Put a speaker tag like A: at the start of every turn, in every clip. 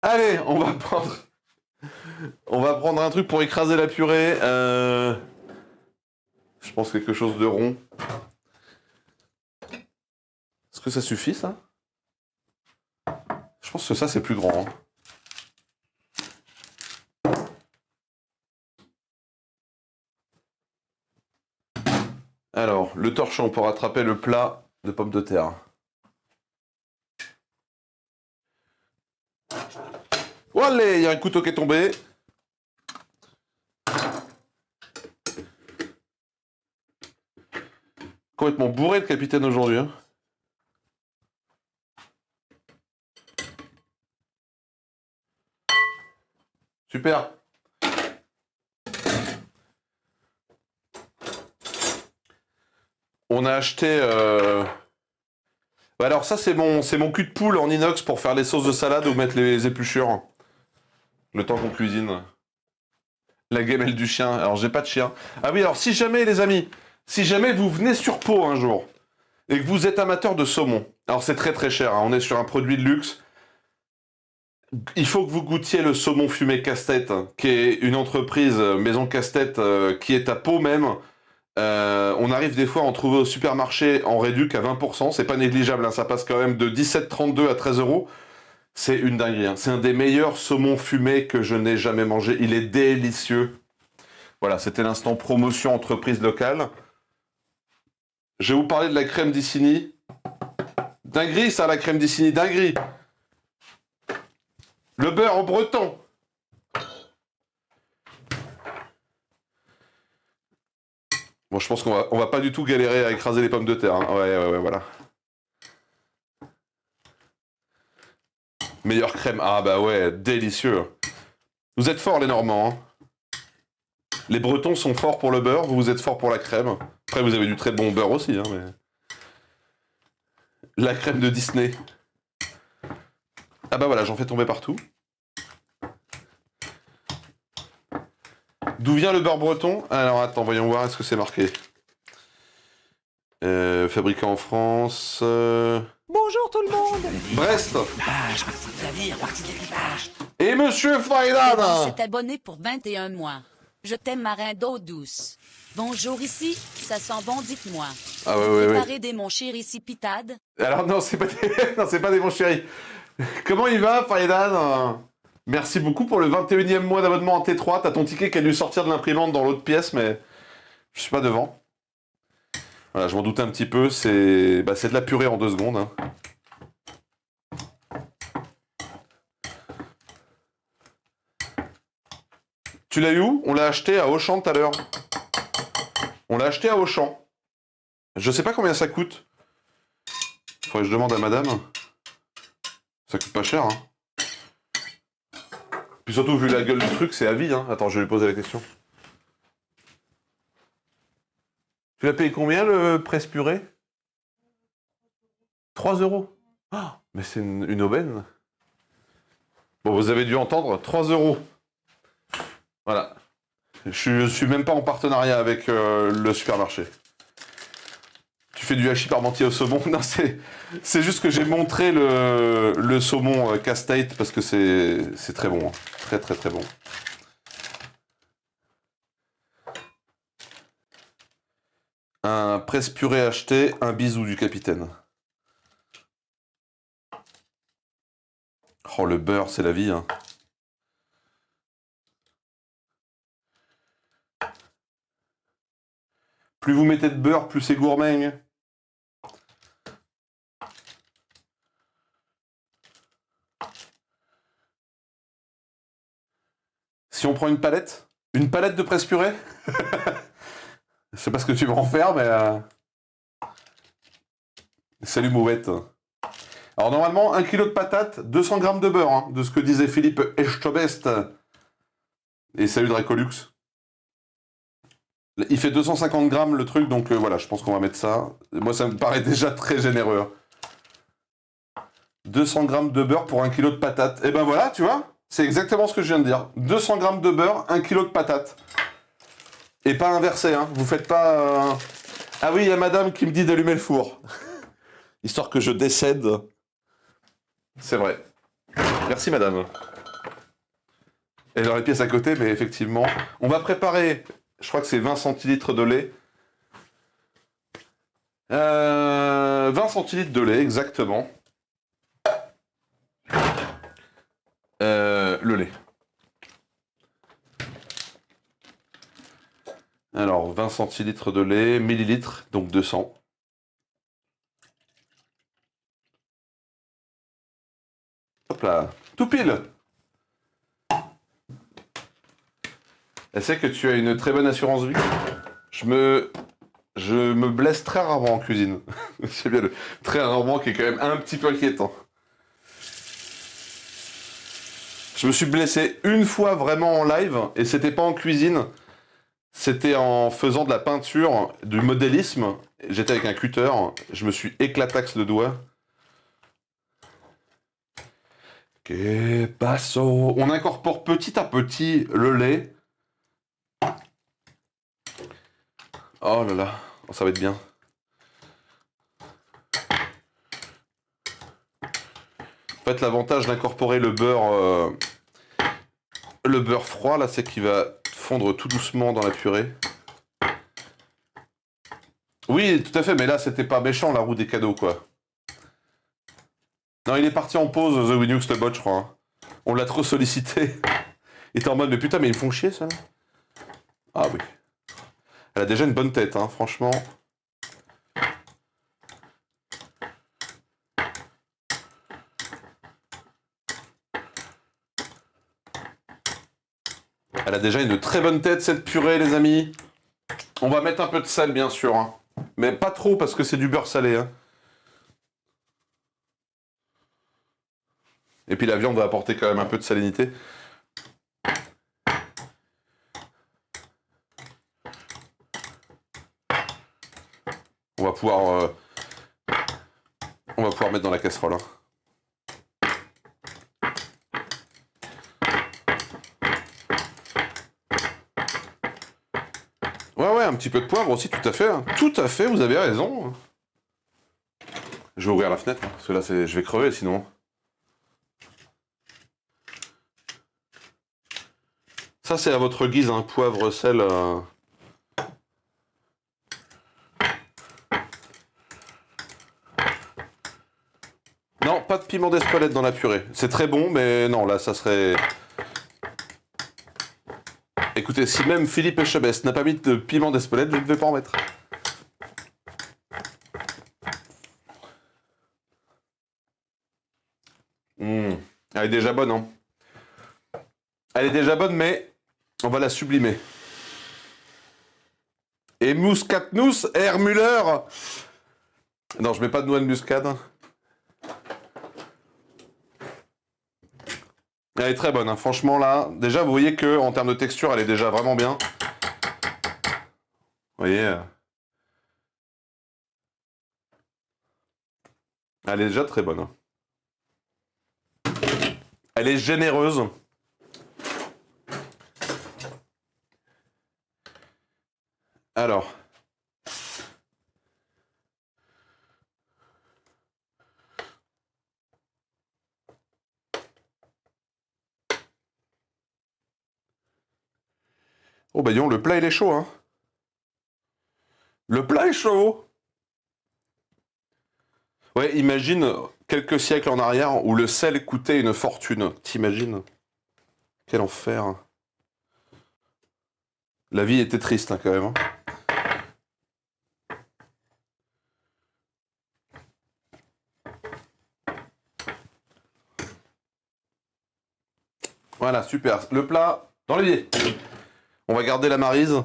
A: Allez, on va prendre un truc pour écraser la purée. Je pense quelque chose de rond. Est-ce que ça suffit, ça? Je pense que ça, c'est plus grand. Hein. Alors, le torchon pour attraper le plat de pommes de terre. Oh allez, il y a un couteau qui est tombé. Complètement bourré le capitaine aujourd'hui. Hein. Super. On a acheté... Alors ça, c'est mon cul de poule en inox pour faire les sauces de salade ou mettre les épluchures. Le temps qu'on cuisine. La gamelle du chien. Alors, j'ai pas de chien. Ah oui, alors si jamais, les amis, si jamais vous venez sur Pau un jour et que vous êtes amateur de saumon, alors c'est très très cher, hein, on est sur un produit de luxe, il faut que vous goûtiez le saumon fumé Casse-Tête, qui est une entreprise maison Casse-Tête qui est à Pau même. On arrive des fois à en trouver au supermarché en réduc à 20%, c'est pas négligeable, hein, ça passe quand même de 17,32 à 13 euros. C'est une dinguerie, hein. C'est un des meilleurs saumons fumés que je n'ai jamais mangé. Il est délicieux. Voilà, c'était l'instant promotion entreprise locale. Je vais vous parler de la crème d'Icini. Dinguerie, ça, la crème d'Icini, dinguerie. Le beurre en breton. Bon, je pense qu'on va pas du tout galérer à écraser les pommes de terre. Hein. Ouais, voilà. Meilleure crème. Ah bah ouais, délicieux. Vous êtes forts, les Normands. Hein. Les Bretons sont forts pour le beurre, vous êtes forts pour la crème. Après, vous avez du très bon beurre aussi, hein, mais... La crème de Disney. Ah bah voilà, j'en fais tomber partout. D'où vient le beurre breton? Alors attends, voyons voir, est-ce que c'est marqué? Fabriqué en France...
B: Bonjour tout le monde.
A: Brest.
B: Partie de navire, partie de l'équipage.
A: Et Monsieur Faydan.
C: s'est abonné pour 21 mois. Je t'aime, marin d'eau douce. Bonjour ici, ça sent bon, dites-moi.
A: Ah ouais.
C: Préparez des mon chéri ici pitade.
A: Alors non, c'est pas des... non, c'est pas des bons chéris. Comment il va, Faydan? Merci beaucoup pour le 21e mois d'abonnement en T3. T'as ton ticket qui a dû sortir de l'imprimante dans l'autre pièce, mais je suis pas devant. Voilà, je m'en doutais un petit peu. C'est de la purée en 2 secondes. Hein. Tu l'as eu où? On l'a acheté à Auchan tout à l'heure. On l'a acheté à Auchan. Je sais pas combien ça coûte. Faudrait que je demande à madame. Ça coûte pas cher, hein. Puis surtout, vu la gueule du truc, c'est à vie, hein. Attends, je vais lui poser la question. Tu l'as payé combien, le presse-purée? 3 euros. Oh, mais c'est une aubaine. Bon, vous avez dû entendre, 3 euros. Voilà. Je suis même pas en partenariat avec le supermarché. Tu fais du hachis parmentier au saumon? Non, c'est juste que j'ai montré le saumon Casse-Tête parce que c'est très bon. Hein. Très très très bon. Un presse-purée acheté, un bisou du capitaine. Oh, le beurre, c'est la vie, hein. Plus vous mettez de beurre, plus c'est gourmand. Si on prend une palette de presse-purée. Je sais pas ce que tu vas en faire, mais... Salut Mouvette. Alors normalement, 1 kg de patates, 200 g de beurre, hein, de ce que disait Philippe Echtobest. Et salut Dracolux. Il fait 250 grammes le truc, donc voilà, je pense qu'on va mettre ça. Moi, ça me paraît déjà très généreux. 200 g de beurre pour 1 kg de patates. Et ben voilà, tu vois, c'est exactement ce que je viens de dire. 200 g de beurre, 1 kg de patates. Et pas inversé, hein. Vous faites pas... Ah oui, il y a madame qui me dit d'allumer le four. Histoire que je décède. C'est vrai. Merci madame. Et alors les pièces à côté, mais effectivement. On va préparer, je crois que c'est 20 centilitres de lait. 20 centilitres de lait, exactement. Le lait. Alors, 20 centilitres de lait, millilitres, donc 200. Hop là, tout pile. Elle sait que tu as une très bonne assurance vie. Je me blesse très rarement en cuisine. C'est bien le très rarement qui est quand même un petit peu inquiétant. Je me suis blessé une fois vraiment en live, et c'était pas en cuisine, c'était en faisant de la peinture, du modélisme. J'étais avec un cutter, je me suis éclataxe le doigt. Que passo. On incorpore petit à petit le lait. Oh là là, oh, ça va être bien. En fait, l'avantage d'incorporer le beurre froid, là, c'est qu'il va fondre tout doucement dans la purée. Oui, tout à fait, mais là, c'était pas méchant, la roue des cadeaux, quoi. Non, il est parti en pause, The Winux, le bot, je crois. Hein. On l'a trop sollicité. Il était en mode, mais putain, mais ils me font chier, ça, là. Ah oui. Elle a déjà une bonne tête, hein, franchement. Elle a déjà une très bonne tête, cette purée, les amis. On va mettre un peu de sel, bien sûr. Hein. Mais pas trop, parce que c'est du beurre salé. Hein. Et puis la viande va apporter quand même un peu de salinité. On va pouvoir mettre dans la casserole. Hein. Ouais, un petit peu de poivre aussi, tout à fait. Hein. Tout à fait, vous avez raison. Je vais ouvrir la fenêtre, hein, parce que là, je vais crever sinon. Ça, c'est à votre guise, hein, poivre, sel. Non, pas de piment d'Espelette dans la purée. C'est très bon, mais non, là, ça serait... Écoutez, si même Philippe Etchebest n'a pas mis de piment d'Espelette, je ne vais pas en mettre. Elle est déjà bonne, hein. Elle est déjà bonne, mais on va la sublimer. Et Muscatnous, R. Müller. Non, je mets pas de noix de muscade. Elle est très bonne, hein. Franchement là, déjà vous voyez que en termes de texture, elle est déjà vraiment bien. Vous voyez, elle est déjà très bonne. Hein. Elle est généreuse. Alors. Oh bah disons, le plat il est chaud, hein. Le plat est chaud. Ouais, imagine quelques siècles en arrière où le sel coûtait une fortune. T'imagines? Quel enfer. La vie était triste, hein, quand même. Hein. Voilà, super. Le plat dans l'évier. On va garder la maryse.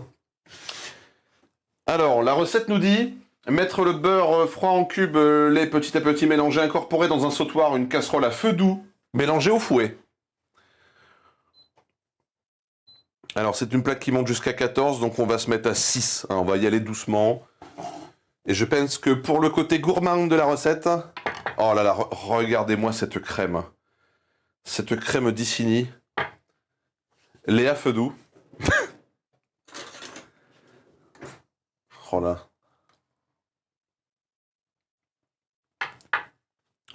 A: Alors, la recette nous dit mettre le beurre froid en cubes, lait petit à petit mélangé, incorporer dans un sautoir une casserole à feu doux, mélangé au fouet. Alors, c'est une plaque qui monte jusqu'à 14, donc on va se mettre à 6. Hein, on va y aller doucement. Et je pense que pour le côté gourmand de la recette... Oh là là, regardez-moi cette crème. Cette crème d'Icini. Lait à feu doux. Oh là.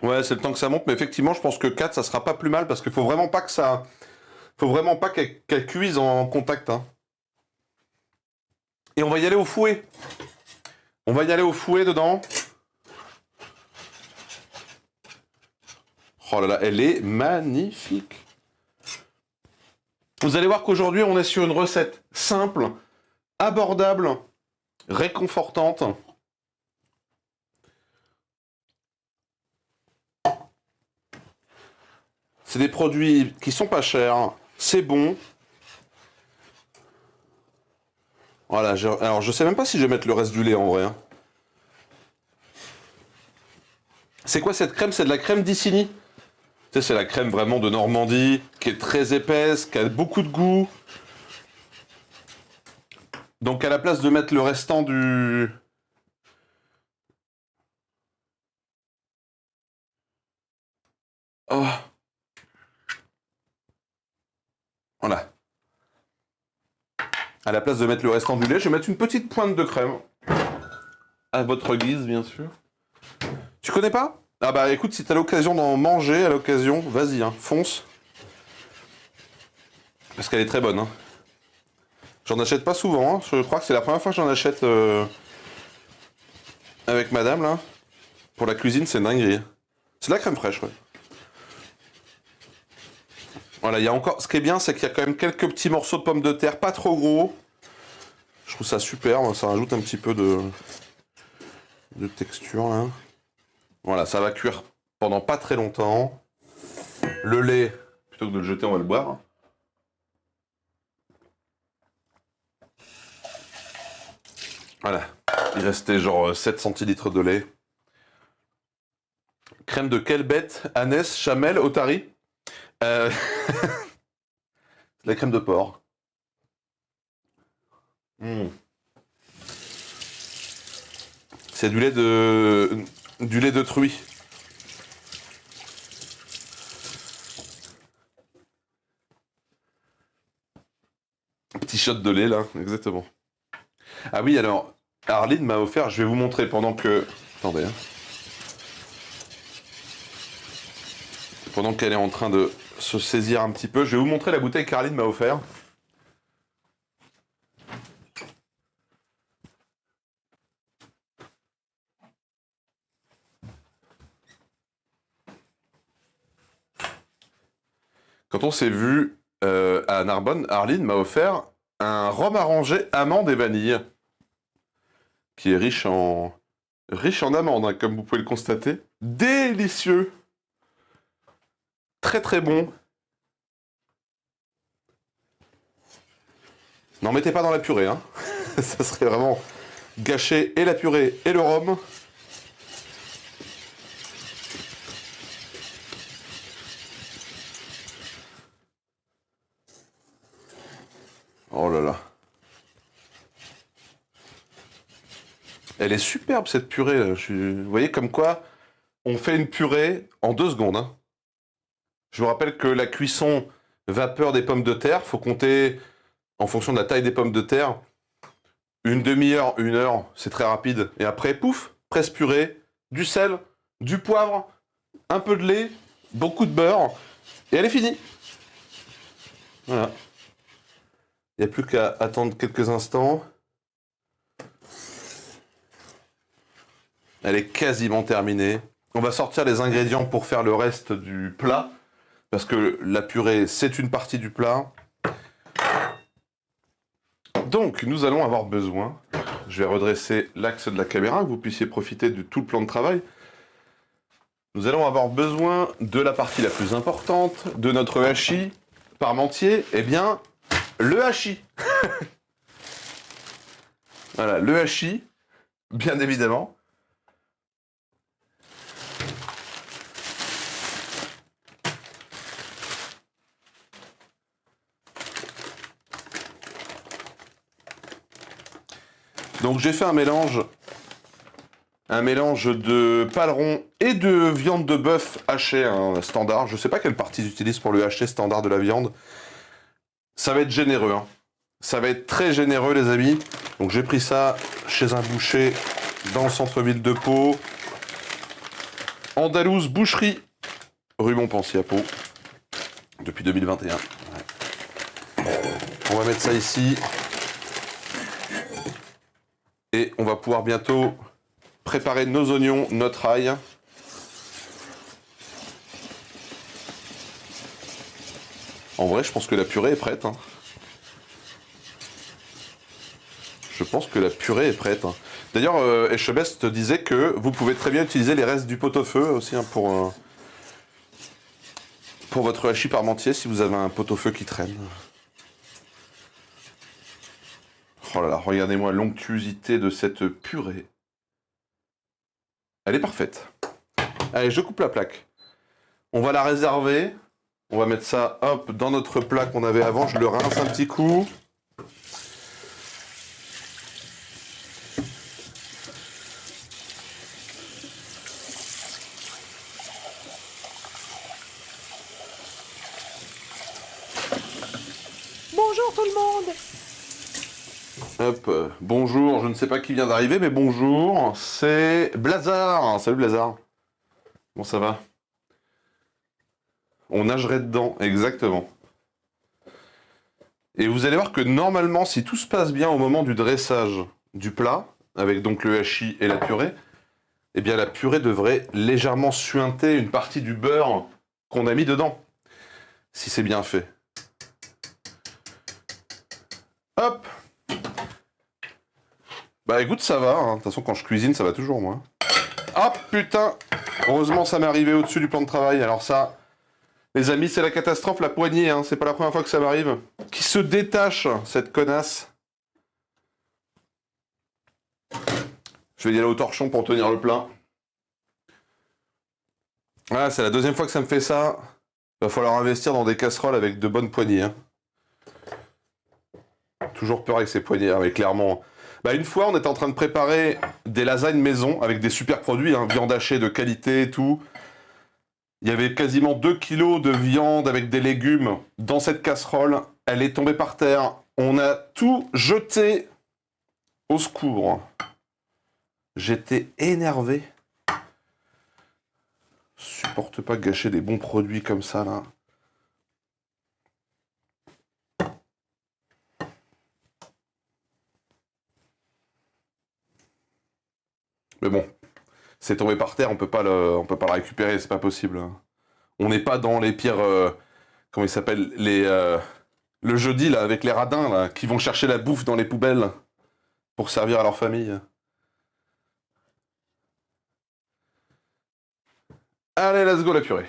A: Ouais, c'est le temps que ça monte, mais effectivement, je pense que 4, ça sera pas plus mal, parce qu'il faut vraiment pas que ça Faut vraiment pas qu'elle cuise en contact. Hein. Et on va y aller au fouet. On va y aller au fouet dedans. Oh là là, elle est magnifique. Vous allez voir qu'aujourd'hui, on est sur une recette simple, abordable, réconfortante. C'est des produits qui sont pas chers, c'est bon. Voilà, alors je sais même pas si je vais mettre le reste du lait en vrai. Hein. C'est quoi cette crème? C'est de la crème d'Isigny. Tu sais, c'est la crème vraiment de Normandie, qui est très épaisse, qui a beaucoup de goût. Donc à la place de mettre le restant du... Oh. Voilà. À la place de mettre le restant du lait, je vais mettre une petite pointe de crème. À votre guise, bien sûr. Tu connais pas? Ah bah écoute, si t'as l'occasion d'en manger à l'occasion, vas-y, hein, fonce. Parce qu'elle est très bonne. Hein. J'en achète pas souvent, hein. Je crois que c'est la première fois que j'en achète avec madame, là. Pour la cuisine, c'est dingue. C'est de la crème fraîche, ouais. Voilà, il y a encore... Ce qui est bien, c'est qu'il y a quand même quelques petits morceaux de pommes de terre, pas trop gros. Je trouve ça super, ça rajoute un petit peu de texture, là. Voilà, ça va cuire pendant pas très longtemps. Le lait, plutôt que de le jeter, on va le boire. Voilà, il restait genre 7 centilitres de lait. Crème de quelle bête? Anès, chamel, otari La crème de porc. Mmh. C'est du lait de truie. Un petit shot de lait là, exactement. Ah oui, alors, Arline m'a offert, je vais vous montrer pendant que... Attendez. Hein. Pendant qu'elle est en train de se saisir un petit peu, je vais vous montrer la bouteille qu'Arline m'a offert. Quand on s'est vu à Narbonne, Arline m'a offert un rhum arrangé amande et vanille, qui est riche en amandes, hein, comme vous pouvez le constater. Délicieux, très très bon. N'en mettez pas dans la purée, hein. Ça serait vraiment gâcher et la purée et le rhum. Oh là là. Elle est superbe cette purée. Vous voyez comme quoi on fait une purée en 2 secondes. Hein. Je vous rappelle que la cuisson vapeur des pommes de terre, faut compter en fonction de la taille des pommes de terre. Une demi-heure, 1 heure, c'est très rapide. Et après, pouf, presse purée, du sel, du poivre, un peu de lait, beaucoup de beurre, et elle est finie. Voilà. Il n'y a plus qu'à attendre quelques instants. Elle est quasiment terminée. On va sortir les ingrédients pour faire le reste du plat. Parce que la purée, c'est une partie du plat. Donc, nous allons avoir besoin... Je vais redresser l'axe de la caméra, que vous puissiez profiter de tout le plan de travail. Nous allons avoir besoin de la partie la plus importante, de notre hachis parmentier. Eh bien, le hachis. Voilà, le hachis, bien évidemment. Donc j'ai fait un mélange de paleron et de viande de bœuf hachée, hein, standard. Je sais pas quelle partie j'utilise pour le haché standard de la viande. Ça va être généreux, hein. Ça va être très généreux, les amis. Donc j'ai pris ça chez un boucher dans le centre-ville de Pau. Andalouse Boucherie, rue Montpensier à Pau, depuis 2021. Ouais. On va mettre ça ici. Et on va pouvoir bientôt préparer nos oignons, notre ail. En vrai, je pense que la purée est prête. Hein. Je pense que la purée est prête. Hein. D'ailleurs, Echebest disait que vous pouvez très bien utiliser les restes du pot-au-feu aussi hein, pour votre hachis parmentier si vous avez un pot-au-feu qui traîne. Oh là là, regardez-moi l'onctuosité de cette purée. Elle est parfaite. Allez, je coupe la plaque. On va la réserver. On va mettre ça, hop, dans notre plat qu'on avait avant. Je le rince un petit coup.
B: Bonjour tout le monde.
A: Hop, bonjour, je ne sais pas qui vient d'arriver, mais bonjour, c'est Blazar. Salut Blazar. Bon, ça va? On nagerait dedans, exactement. Et vous allez voir que normalement, si tout se passe bien au moment du dressage du plat, avec donc le hachis et la purée, eh bien la purée devrait légèrement suinter une partie du beurre qu'on a mis dedans, si c'est bien fait. Hop! Bah écoute, ça va, hein. De toute façon quand je cuisine, ça va toujours moi. Ah putain! Heureusement ça m'est arrivé au-dessus du plan de travail, alors ça... Les amis, c'est la catastrophe, la poignée, hein. C'est pas la première fois que ça m'arrive. Qui se détache, cette connasse. Je vais y aller au torchon pour tenir le plat. Ah, c'est la deuxième fois que ça me fait ça. Va falloir investir dans des casseroles avec de bonnes poignées. Hein. Toujours peur avec ces poignées, hein, mais clairement. Bah, une fois, on était en train de préparer des lasagnes maison avec des super produits, hein, viande hachée de qualité et tout. Il y avait quasiment 2 kilos de viande avec des légumes dans cette casserole. Elle est tombée par terre. On a tout jeté au secours. J'étais énervé. Je supporte pas gâcher des bons produits comme ça, là. Mais bon, c'est tombé par terre, on peut pas le récupérer, c'est pas possible. On n'est pas dans les pires, comment ils s'appellent, le jeudi là avec les radins là, qui vont chercher la bouffe dans les poubelles pour servir à leur famille. Allez, let's go la purée.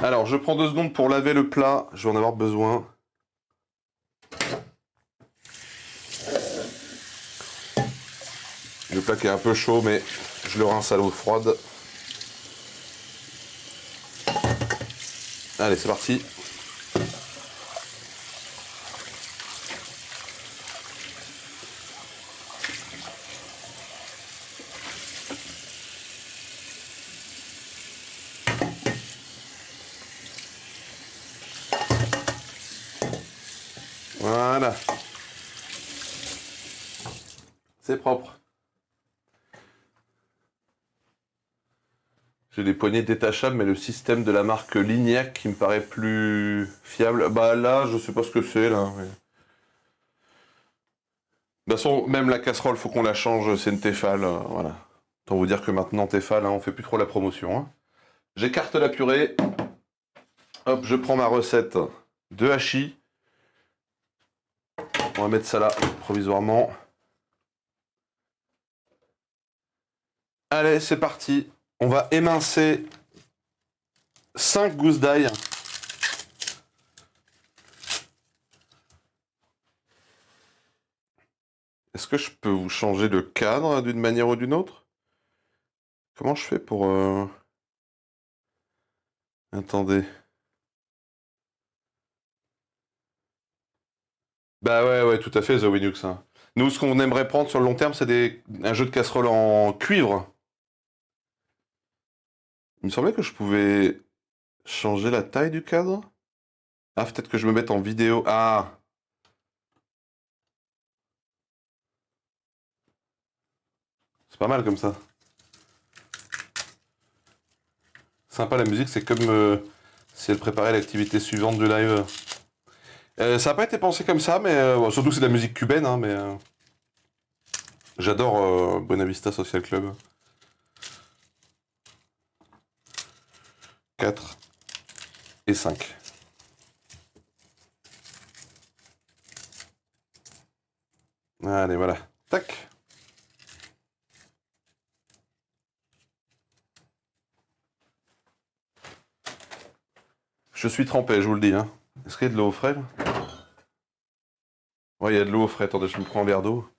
A: Alors, je prends 2 secondes pour laver le plat, je vais en avoir besoin. Le plat qui est un peu chaud, mais je le rince à l'eau froide. Allez, c'est parti. Voilà. C'est propre. J'ai des poignées détachables, mais le système de la marque Lignac qui me paraît plus fiable. Bah là, je sais pas ce que c'est là. Mais... De toute façon, même la casserole, faut qu'on la change, c'est une Tefal, voilà. Autant vous dire que maintenant, Tefal, hein, on fait plus trop la promotion. Hein. J'écarte la purée. Hop, je prends ma recette de hachis. On va mettre ça là, provisoirement. Allez, c'est parti. On va émincer 5 gousses d'ail. Est-ce que je peux vous changer le cadre d'une manière ou d'une autre? Comment je fais pour... Attendez. Bah ouais, tout à fait, The Winux. Hein. Nous, ce qu'on aimerait prendre sur le long terme, c'est un jeu de casserole en cuivre. Il me semblait que je pouvais changer la taille du cadre. Ah, peut-être que je me mette en vidéo. Ah! C'est pas mal comme ça. Sympa la musique, c'est comme si elle préparait l'activité suivante du live. Ça n'a pas été pensé comme ça, mais bon, surtout que c'est de la musique cubaine, hein, mais j'adore Buena Vista Social Club. 4 et 5. Allez, voilà. Tac. Je suis trempé, je vous le dis. Hein. Est-ce qu'il y a de l'eau au frais là? Ouais, il y a de l'eau au frais. Attendez, je me prends un verre d'eau.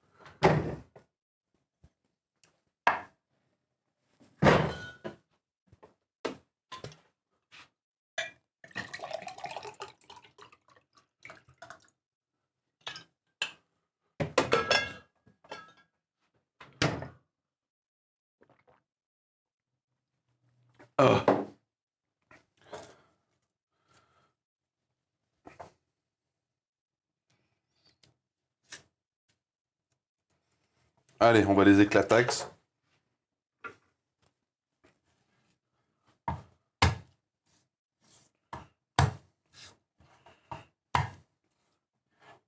A: Ah. Allez, on va les éclatax.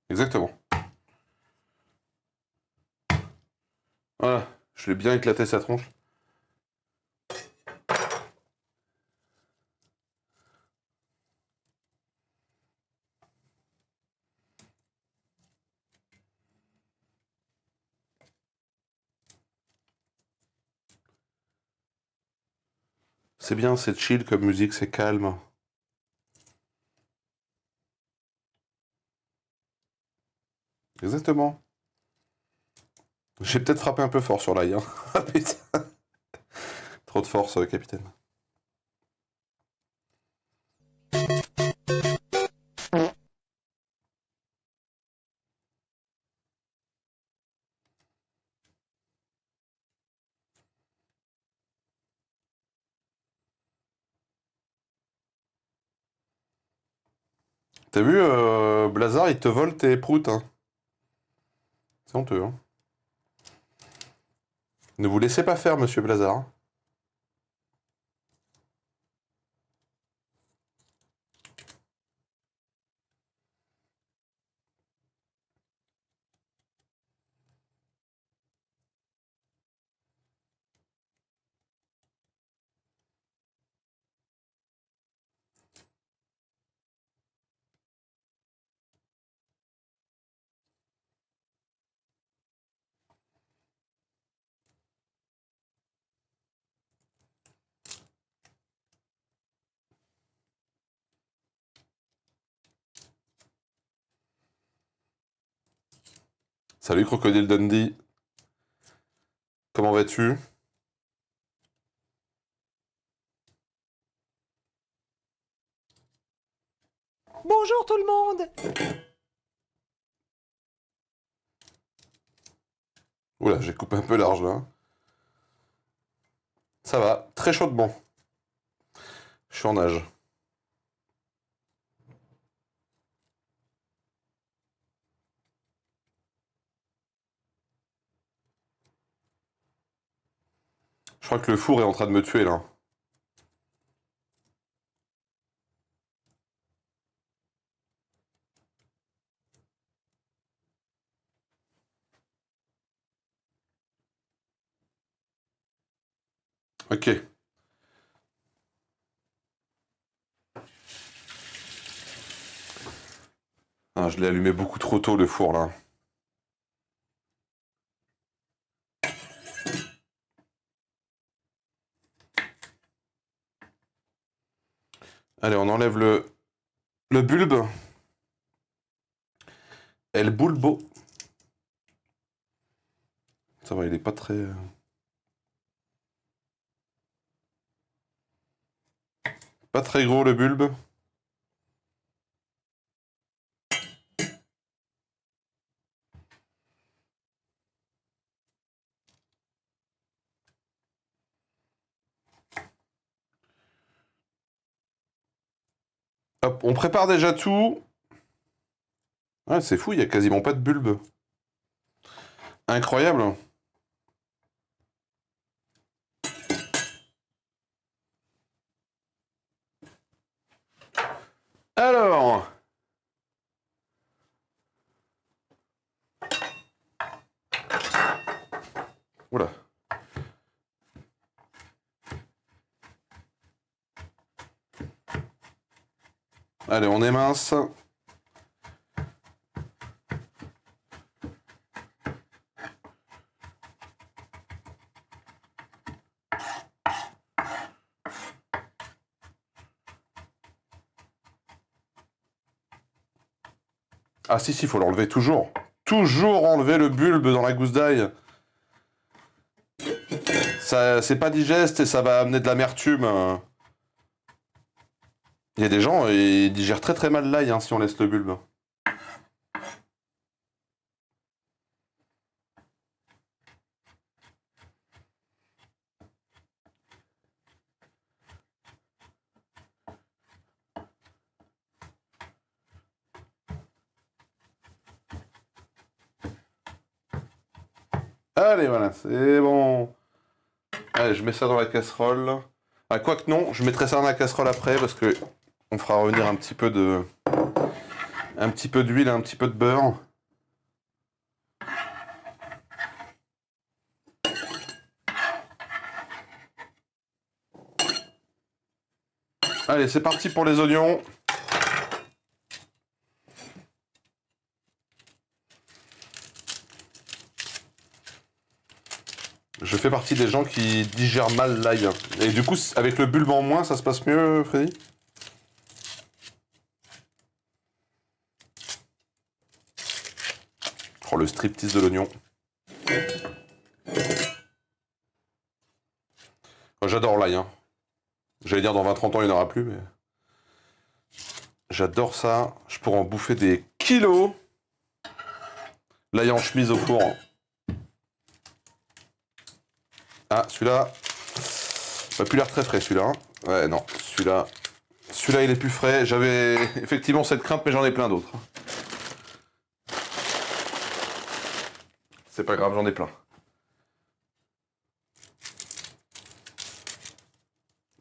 A: Exactement. Voilà, je l'ai bien éclaté sa tronche. C'est bien, c'est chill comme musique, c'est calme. Exactement. J'ai peut-être frappé un peu fort sur l'ail. Hein. Ah, putain. Trop de force, capitaine. T'as vu, Blazar, il te vole tes proutes. Hein. C'est honteux. Hein. Ne vous laissez pas faire, monsieur Blazar. Salut, Crocodile Dundee. Comment vas-tu?
B: Bonjour tout le monde.
A: Oula, j'ai coupé un peu large, là. Hein. Ça va, très chaudement. Je suis en nage. Je crois que le four est en train de me tuer, là. Ok. Ah, je l'ai allumé beaucoup trop tôt, le four, là. Allez, on enlève le bulbe. El bulbo. Ça va, il est pas très... Pas très gros, le bulbe. Hop, on prépare déjà tout. Ah, c'est fou, il y a quasiment pas de bulbe. Incroyable. Alors, Oula. Allez, on émince. Ah si, si, faut l'enlever toujours. Toujours enlever le bulbe dans la gousse d'ail. Ça, c'est pas digeste et ça va amener de l'amertume. Il y a des gens, ils digèrent très très mal l'ail hein, si on laisse le bulbe. Allez, voilà, c'est bon. Allez, je mets ça dans la casserole. Ah, quoique non, je mettrai ça dans la casserole après parce que on fera revenir un petit peu d'huile et un petit peu de beurre. Allez, c'est parti pour les oignons. Je fais partie des gens qui digèrent mal l'ail. Et du coup, avec le bulbe en moins, ça se passe mieux, Freddy? Oh, le striptease de l'oignon. Oh, j'adore l'ail. Hein. J'allais dire dans 20-30 ans, il n'y en aura plus, mais... J'adore ça. Je pourrais en bouffer des kilos. L'ail en chemise au four. Ah, celui-là... Il n'a plus l'air très frais, celui-là. Hein. Ouais, non, celui-là... Celui-là, il est plus frais. J'avais effectivement cette crainte, mais j'en ai plein d'autres. C'est pas grave, j'en ai plein.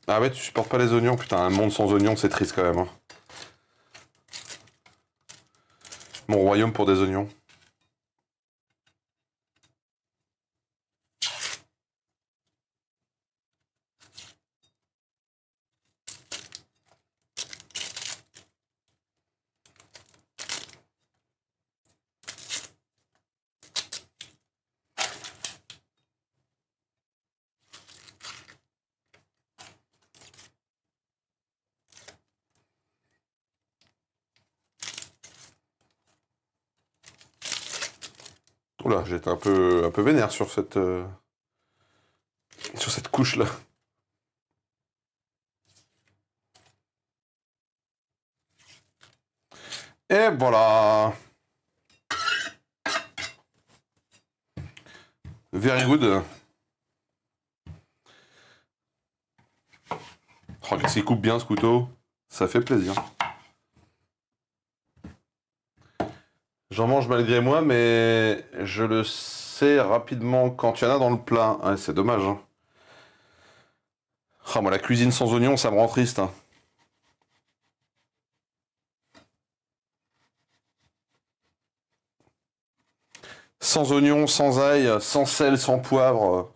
A: Ah ouais, tu supportes pas les oignons? Putain, un monde sans oignons, c'est triste quand même. Hein. Mon royaume pour des oignons. Oula, j'étais un peu vénère sur cette couche-là. Et voilà. Very good. Oh, qu'est-ce qu'il coupe bien ce couteau. Ça fait plaisir. J'en mange malgré moi, mais je le sais rapidement quand il y en a dans le plat. Ouais, c'est dommage. Hein. Ah, moi, la cuisine sans oignons, ça me rend triste. Hein. Sans oignons, sans ail, sans sel, sans poivre.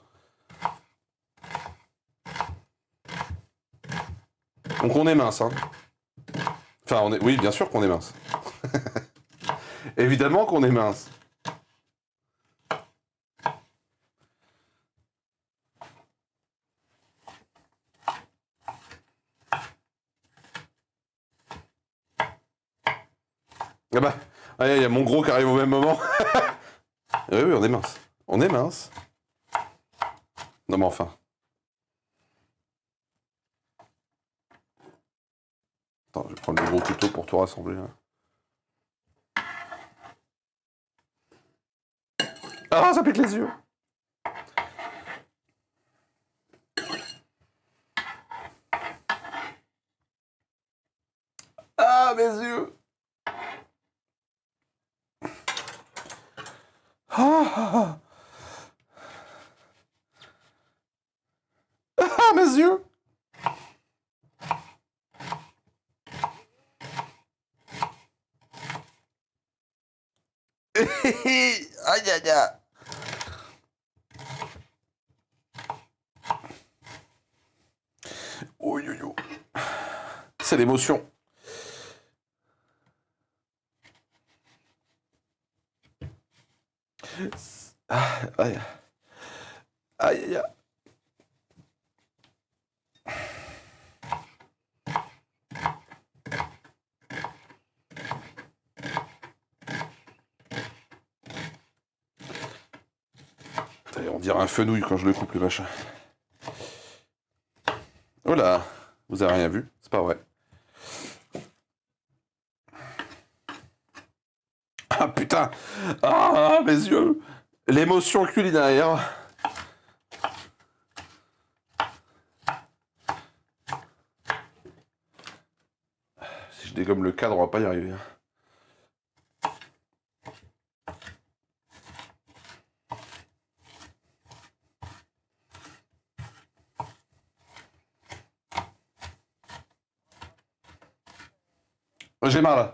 A: Donc on est mince. Hein. Enfin, oui, bien sûr qu'on est mince. Évidemment qu'on est mince. Ah bah, il y a mon gros qui arrive au même moment. Oui, oui, on est mince. On est mince. Non mais enfin. Attends, je vais prendre le gros couteau pour tout rassembler. Là. Ah, ça pique les yeux. Ah, mes yeux. Ah, ah, mes yeux. Aïe, aïe, aïe. c'est l'émotion. Ah, aïe. Aïe, aïe, aïe. Putain, on dirait un fenouil quand je le coupe, le machin. Oh là, vous avez rien vu, c'est pas vrai. Ah putain. Ah, mes yeux. L'émotion culinaire. Si je dégomme le cadre, on va pas y arriver. J'ai mal.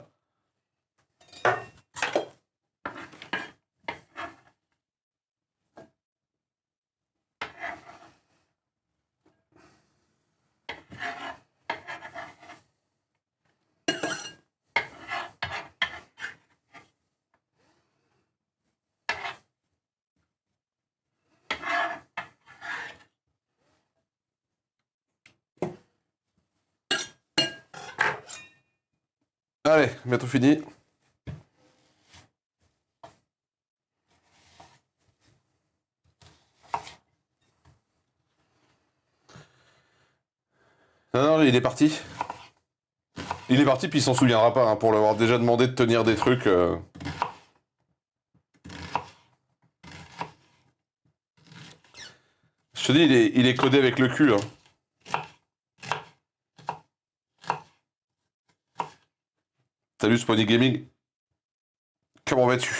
A: Allez, bientôt fini. Non, non, il est parti. Il est parti, puis il s'en souviendra pas, hein, pour l'avoir déjà demandé de tenir des trucs. Je te dis, il est codé avec le cul. Hein. Salut Spawny Gaming. Comment vas-tu?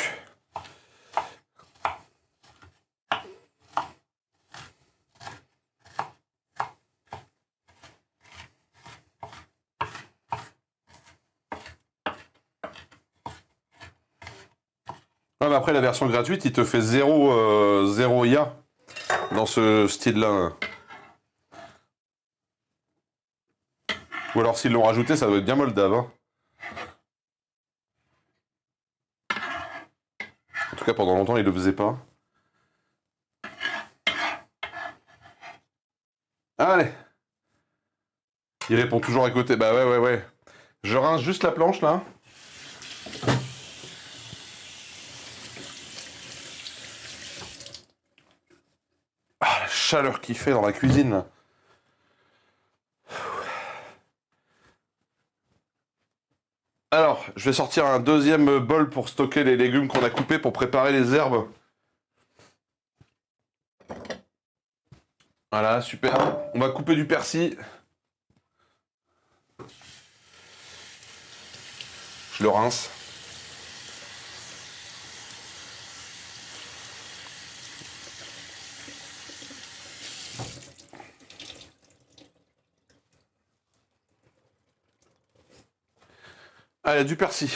A: Ouais, mais après, la version gratuite, il te fait 0 IA dans ce style-là. Hein. Ou alors, s'ils l'ont rajouté, ça doit être bien moldave. Hein. En tout cas, pendant longtemps, ils le faisaient pas. Allez. Il répond toujours à côté. Bah ouais, ouais, ouais. Je rince juste la planche, là. Ah, la chaleur qu'il fait dans la cuisine, là. Alors, je vais sortir un deuxième bol pour stocker les légumes qu'on a coupés pour préparer les herbes. Voilà, super. On va couper du persil. Je le rince. Allez, du persil.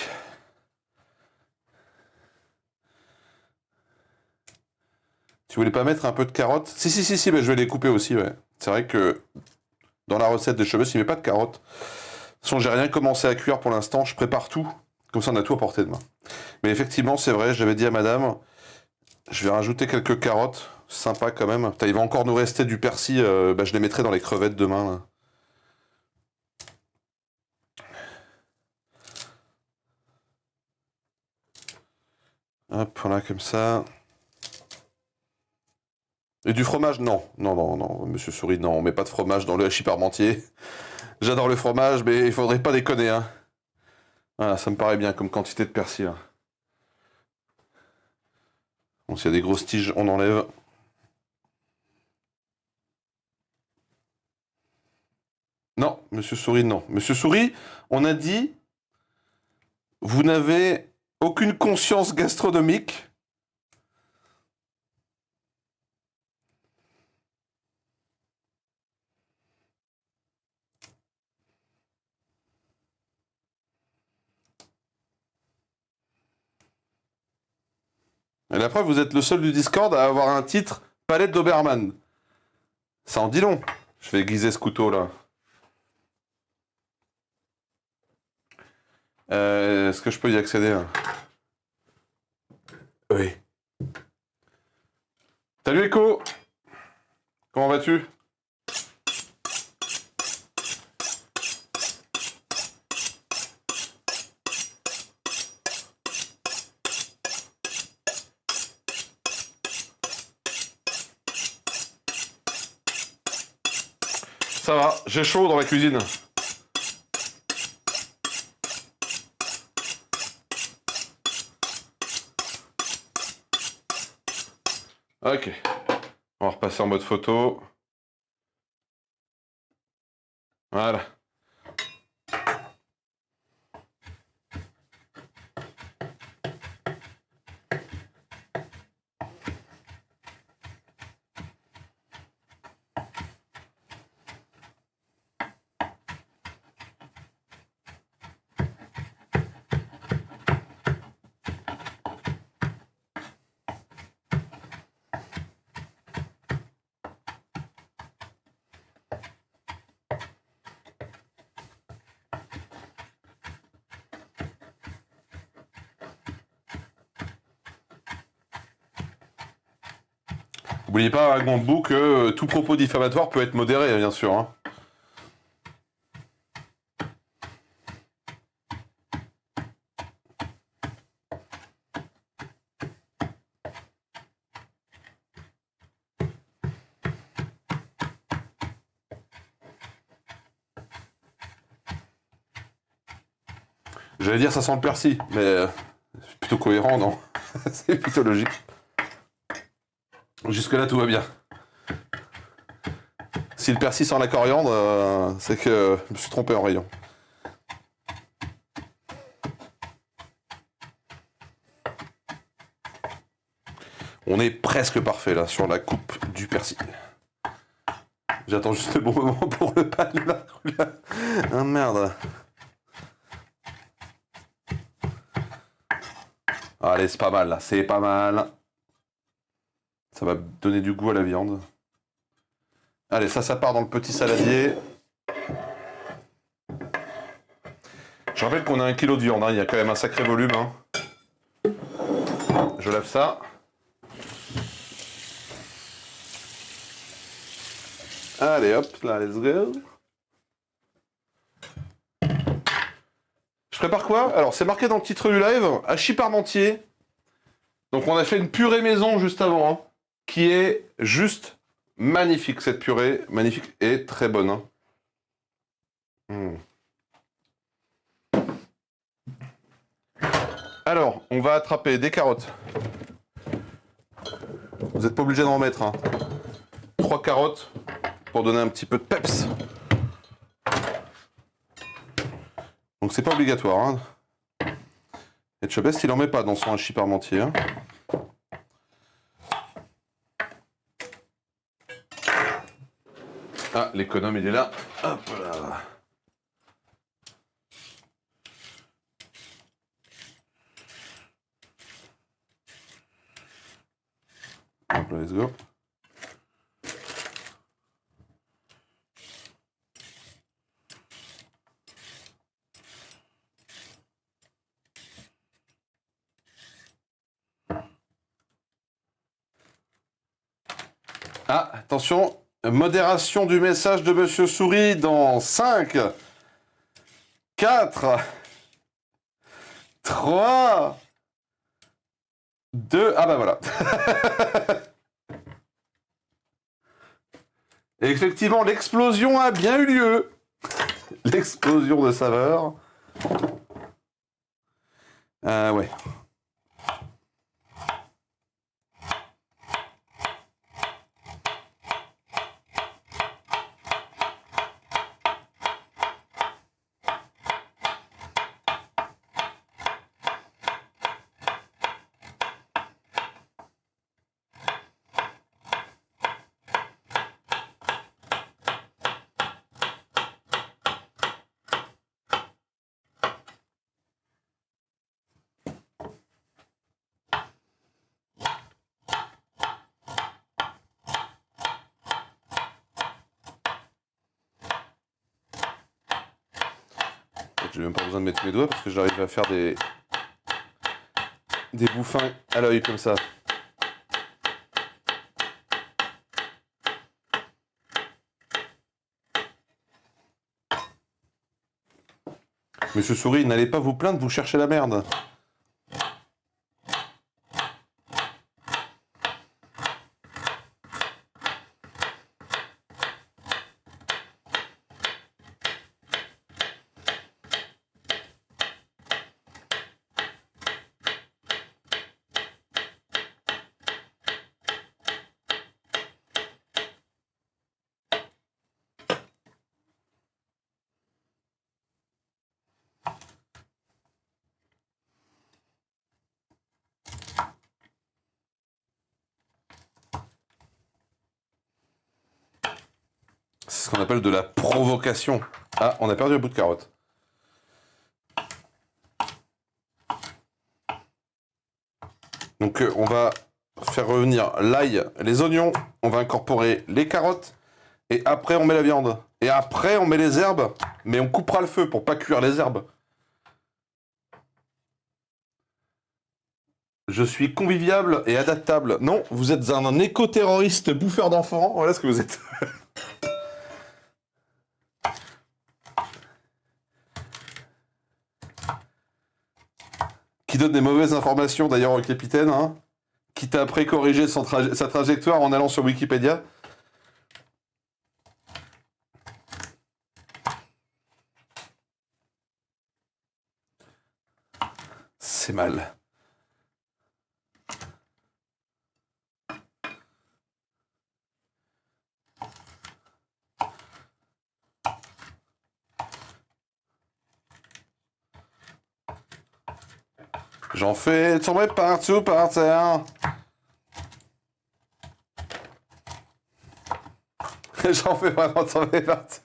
A: Tu voulais pas mettre un peu de carottes? Si, mais je vais les couper aussi, ouais. C'est vrai que dans la recette de cheveux, il met pas de carottes. De toute façon, j'ai rien commencé à cuire pour l'instant, je prépare tout. Comme ça, on a tout à portée de main. Mais effectivement, c'est vrai, j'avais dit à madame, je vais rajouter quelques carottes. Sympa quand même. Putain, il va encore nous rester du persil, bah, je les mettrai dans les crevettes demain, là. Hop, voilà, comme ça. Et du fromage? Non. Non, monsieur Souris, non, on met pas de fromage dans le hachis parmentier. J'adore le fromage, mais il faudrait pas déconner, hein. Voilà, ça me paraît bien comme quantité de persil, hein. Bon, s'il y a des grosses tiges, on enlève. Non, monsieur Souris, non. Monsieur Souris, on a dit, vous n'avez aucune conscience gastronomique. Et la preuve, vous êtes le seul du Discord à avoir un titre palette Doberman. Ça en dit long. Je vais aiguiser ce couteau là. Est-ce que je peux y accéder là? Oui. Salut Echo! Comment vas-tu? Ça va, j'ai chaud dans la cuisine. Ok. On va repasser en mode photo. Voilà. N'oubliez pas, Gambou, que tout propos diffamatoire peut être modéré, bien sûr. Hein. J'allais dire ça sent le persil, mais c'est plutôt cohérent, non? C'est plutôt logique. Jusque-là, tout va bien. Si le persil sent la coriandre, c'est que je me suis trompé en rayon. On est presque parfait, là, sur la coupe du persil. J'attends juste le bon moment pour le palmer. Ah merde. Allez, c'est pas mal, là. C'est pas mal. Ça va donner du goût à la viande. Allez, ça part dans le petit saladier. Je rappelle qu'on a 1 kg de viande, hein. Il y a quand même un sacré volume. Hein. Je lave ça. Allez, hop, là, let's go. Je prépare quoi? Alors, c'est marqué dans le titre du live, hachis parmentier. Donc, on a fait une purée maison juste avant, hein, qui est juste magnifique, cette purée. Magnifique et très bonne. Hein. Alors, on va attraper des carottes. Vous n'êtes pas obligé d'en mettre. Hein. 3 carottes pour donner un petit peu de peps. Donc c'est pas obligatoire. Hein. Et Chobest, il en met pas dans son hachis parmentier. Hein. Ah, l'économe, il est là. Hop là. Hop là, let's go. Ah, attention, modération du message de Monsieur Souris dans 5, 4, 3, 2... Ah bah voilà. Et effectivement, l'explosion a bien eu lieu. L'explosion de saveur. Ouais. J'ai même pas besoin de mettre mes doigts parce que j'arrive à faire des bouffins à l'œil comme ça. Monsieur Souris, n'allez pas vous plaindre, vous cherchez la merde. C'est ce qu'on appelle de la provocation. Ah, on a perdu un bout de carotte. Donc on va faire revenir l'ail, les oignons, on va incorporer les carottes, et après on met la viande. Et après on met les herbes, mais on coupera le feu pour pas cuire les herbes. Je suis convivial et adaptable. Non, vous êtes un éco-terroriste bouffeur d'enfants, voilà ce que vous êtes. Qui donne des mauvaises informations d'ailleurs au capitaine, hein, qui t'a après corrigé sa trajectoire en allant sur Wikipédia. C'est mal. J'en fais tomber partout par terre. J'en fais vraiment tomber partout.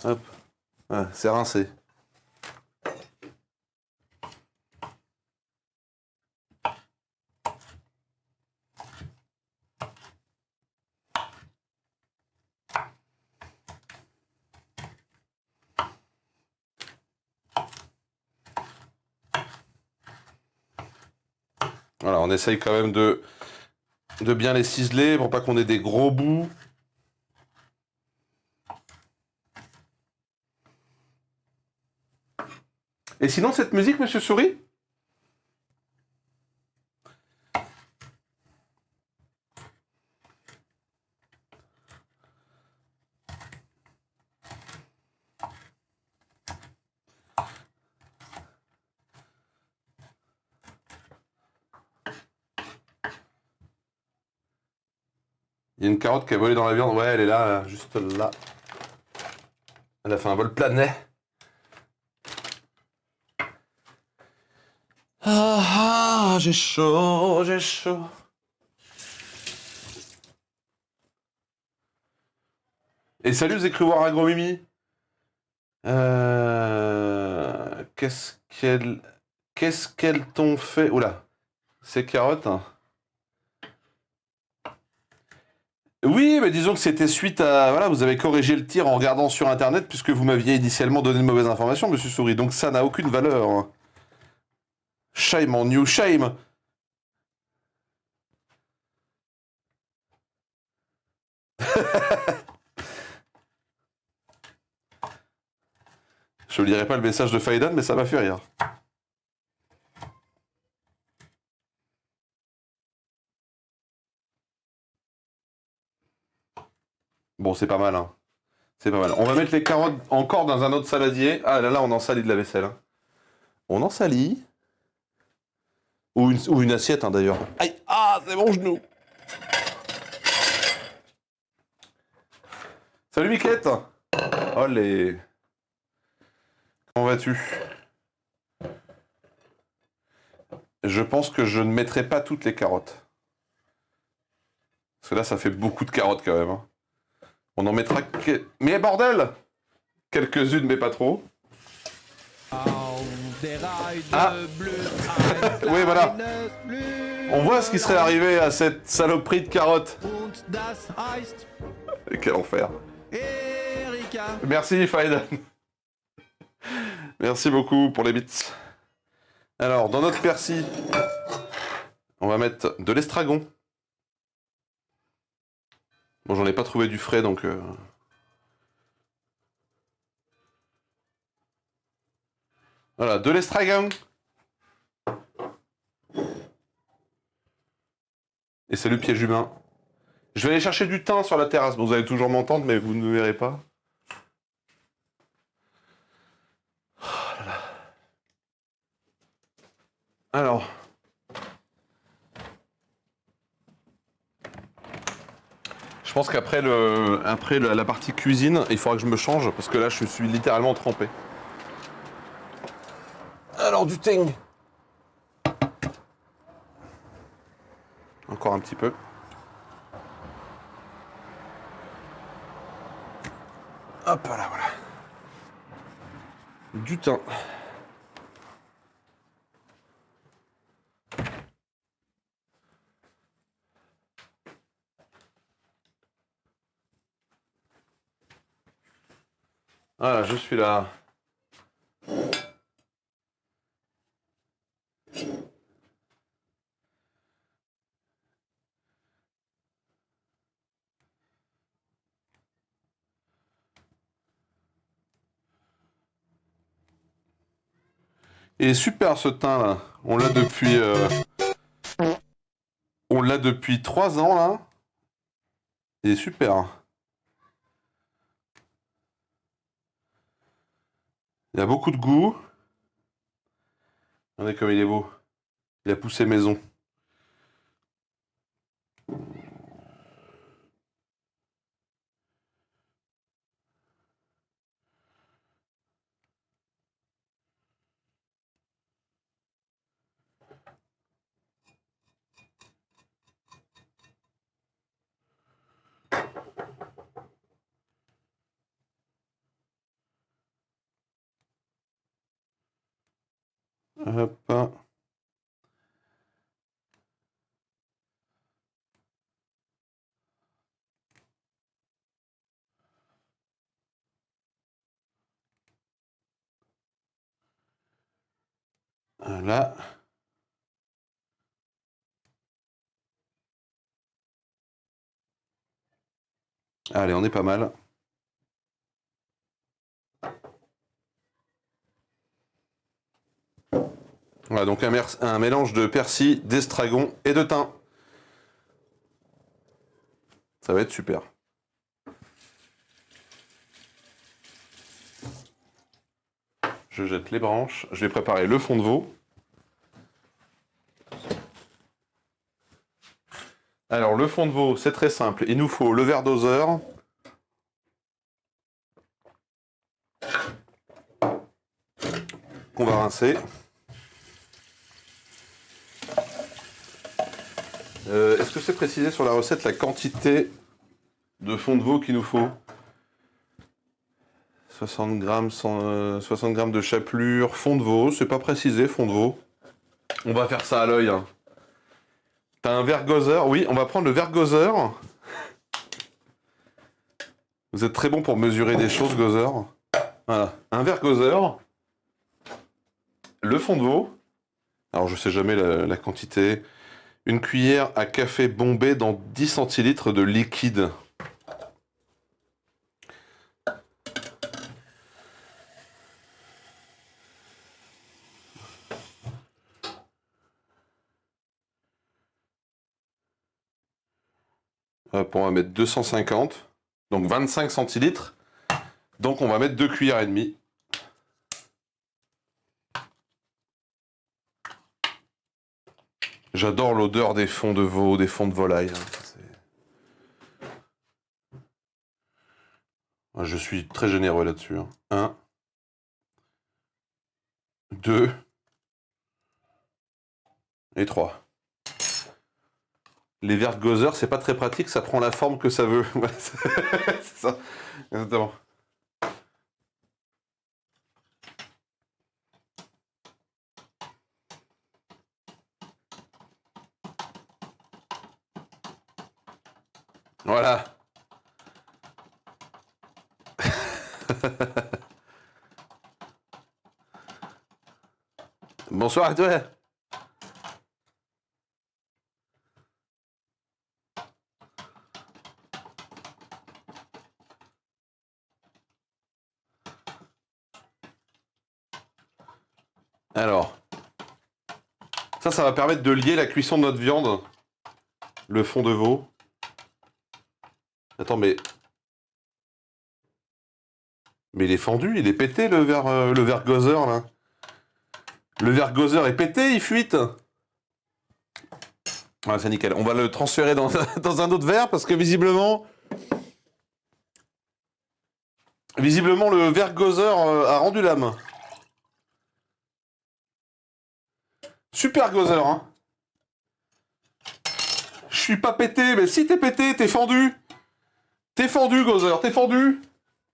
A: Hop. Ouais, c'est rincé. Voilà, on essaye quand même de bien les ciseler pour pas qu'on ait des gros bouts. Et sinon, cette musique, Monsieur Souris? Il y a une carotte qui a volé dans la viande. Ouais, elle est là, juste là. Elle a fait un vol planet. Ah, j'ai chaud, j'ai chaud. Et salut, vous écrivoires agromimi. Qu'est-ce qu'elles t'ont fait? Oula, ces carottes. Hein. Oui, mais disons que c'était suite à... Voilà, vous avez corrigé le tir en regardant sur Internet puisque vous m'aviez initialement donné de mauvaises informations, Monsieur Souris. Donc ça n'a aucune valeur. Hein. Shame on you, shame. Je ne lirai pas le message de Faïdan, mais ça m'a fait rire. Bon, c'est pas mal, hein. C'est pas mal. On va mettre les carottes encore dans un autre saladier. Ah là là, on en salit de la vaisselle. Hein. On en salit. Ou une assiette, hein, d'ailleurs. Aïe! Ah, c'est mon genou! Salut, Miquette! Oh, les... Comment vas-tu? Je pense que je ne mettrai pas toutes les carottes. Parce que là, ça fait beaucoup de carottes, quand même. Hein. On en mettra... Mais bordel! Quelques-unes, mais pas trop. Ah! Oui, voilà. On voit ce qui serait arrivé à cette saloperie de carotte.
D: Und das heißt
A: Quel enfer.
D: Erika.
A: Merci, Faïdan. Merci beaucoup pour les bits. Alors, dans notre persil, on va mettre de l'estragon. Bon, j'en ai pas trouvé du frais, donc... Voilà, de l'estragon. Et c'est le piège humain. Je vais aller chercher du thym sur la terrasse. Bon, vous allez toujours m'entendre, mais vous ne me verrez pas. Oh là là. Alors. Je pense qu'après la partie cuisine, il faudra que je me change, parce que là, je suis littéralement trempé. Alors, du thym. Encore un petit peu. Hop là, voilà. Du thym. Voilà, je suis là. Il est super ce thym là. On l'a depuis 3 ans là. Il est super. Il a beaucoup de goût. Regardez comme il est beau. Il a poussé maison. Hop. Là. Allez, on est pas mal. Voilà, donc un mélange de persil, d'estragon et de thym. Ça va être super. Je jette les branches. Je vais préparer le fond de veau. Alors, le fond de veau, c'est très simple. Il nous faut le verre doseur. Qu'on va rincer. Est-ce que c'est précisé sur la recette la quantité de fond de veau qu'il nous faut? 60 grammes, 60 grammes de chapelure, fond de veau, c'est pas précisé, fond de veau. On va faire ça à l'œil. Hein. T'as un verre Gozer? Oui, on va prendre le verre Gozer. Vous êtes très bon pour mesurer des choses, Gozer. Voilà, un verre Gozer. Le fond de veau. Alors je sais jamais la quantité. Une cuillère à café bombée dans 10 centilitres de liquide. Hop, on va mettre 250. Donc 25 centilitres. Donc on va mettre 2 cuillères et demie. J'adore l'odeur des fonds de veau, des fonds de volaille. Je suis très généreux là-dessus. 1, 2 et 3. Les verres Gozer, c'est pas très pratique, ça prend la forme que ça veut. C'est ça, exactement. Voilà. Bonsoir à toi. Alors, ça va permettre de lier la cuisson de notre viande. Le fond de veau. Attends, mais il est fendu, il est pété le verre gozeur là. Le verre gozeur est pété, il fuite. Ouais, c'est nickel. On va le transférer dans, dans un autre verre parce que visiblement le verre gozeur a rendu l'âme. Super gozeur, hein. Je suis pas pété, mais si t'es pété, t'es fendu. T'es fendu, gozeur, t'es fendu.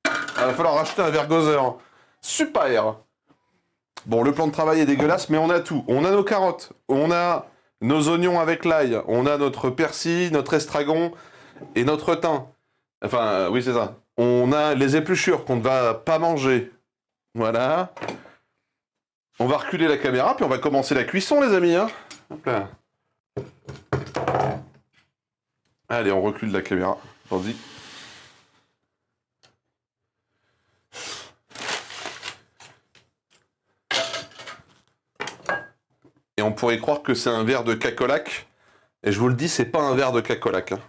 A: Il va falloir racheter un verre gozeur. Super. Bon, le plan de travail est dégueulasse, mais on a tout. On a nos carottes, on a nos oignons avec l'ail, on a notre persil, notre estragon et notre thym. Enfin, oui, c'est ça. On a les épluchures qu'on ne va pas manger. Voilà. On va reculer la caméra, puis on va commencer la cuisson, les amis. Hein. Hop là. Allez, on recule la caméra. Vas-y. Et on pourrait croire que c'est un verre de cacolac. Et je vous le dis, c'est pas un verre de cacolac. Hein.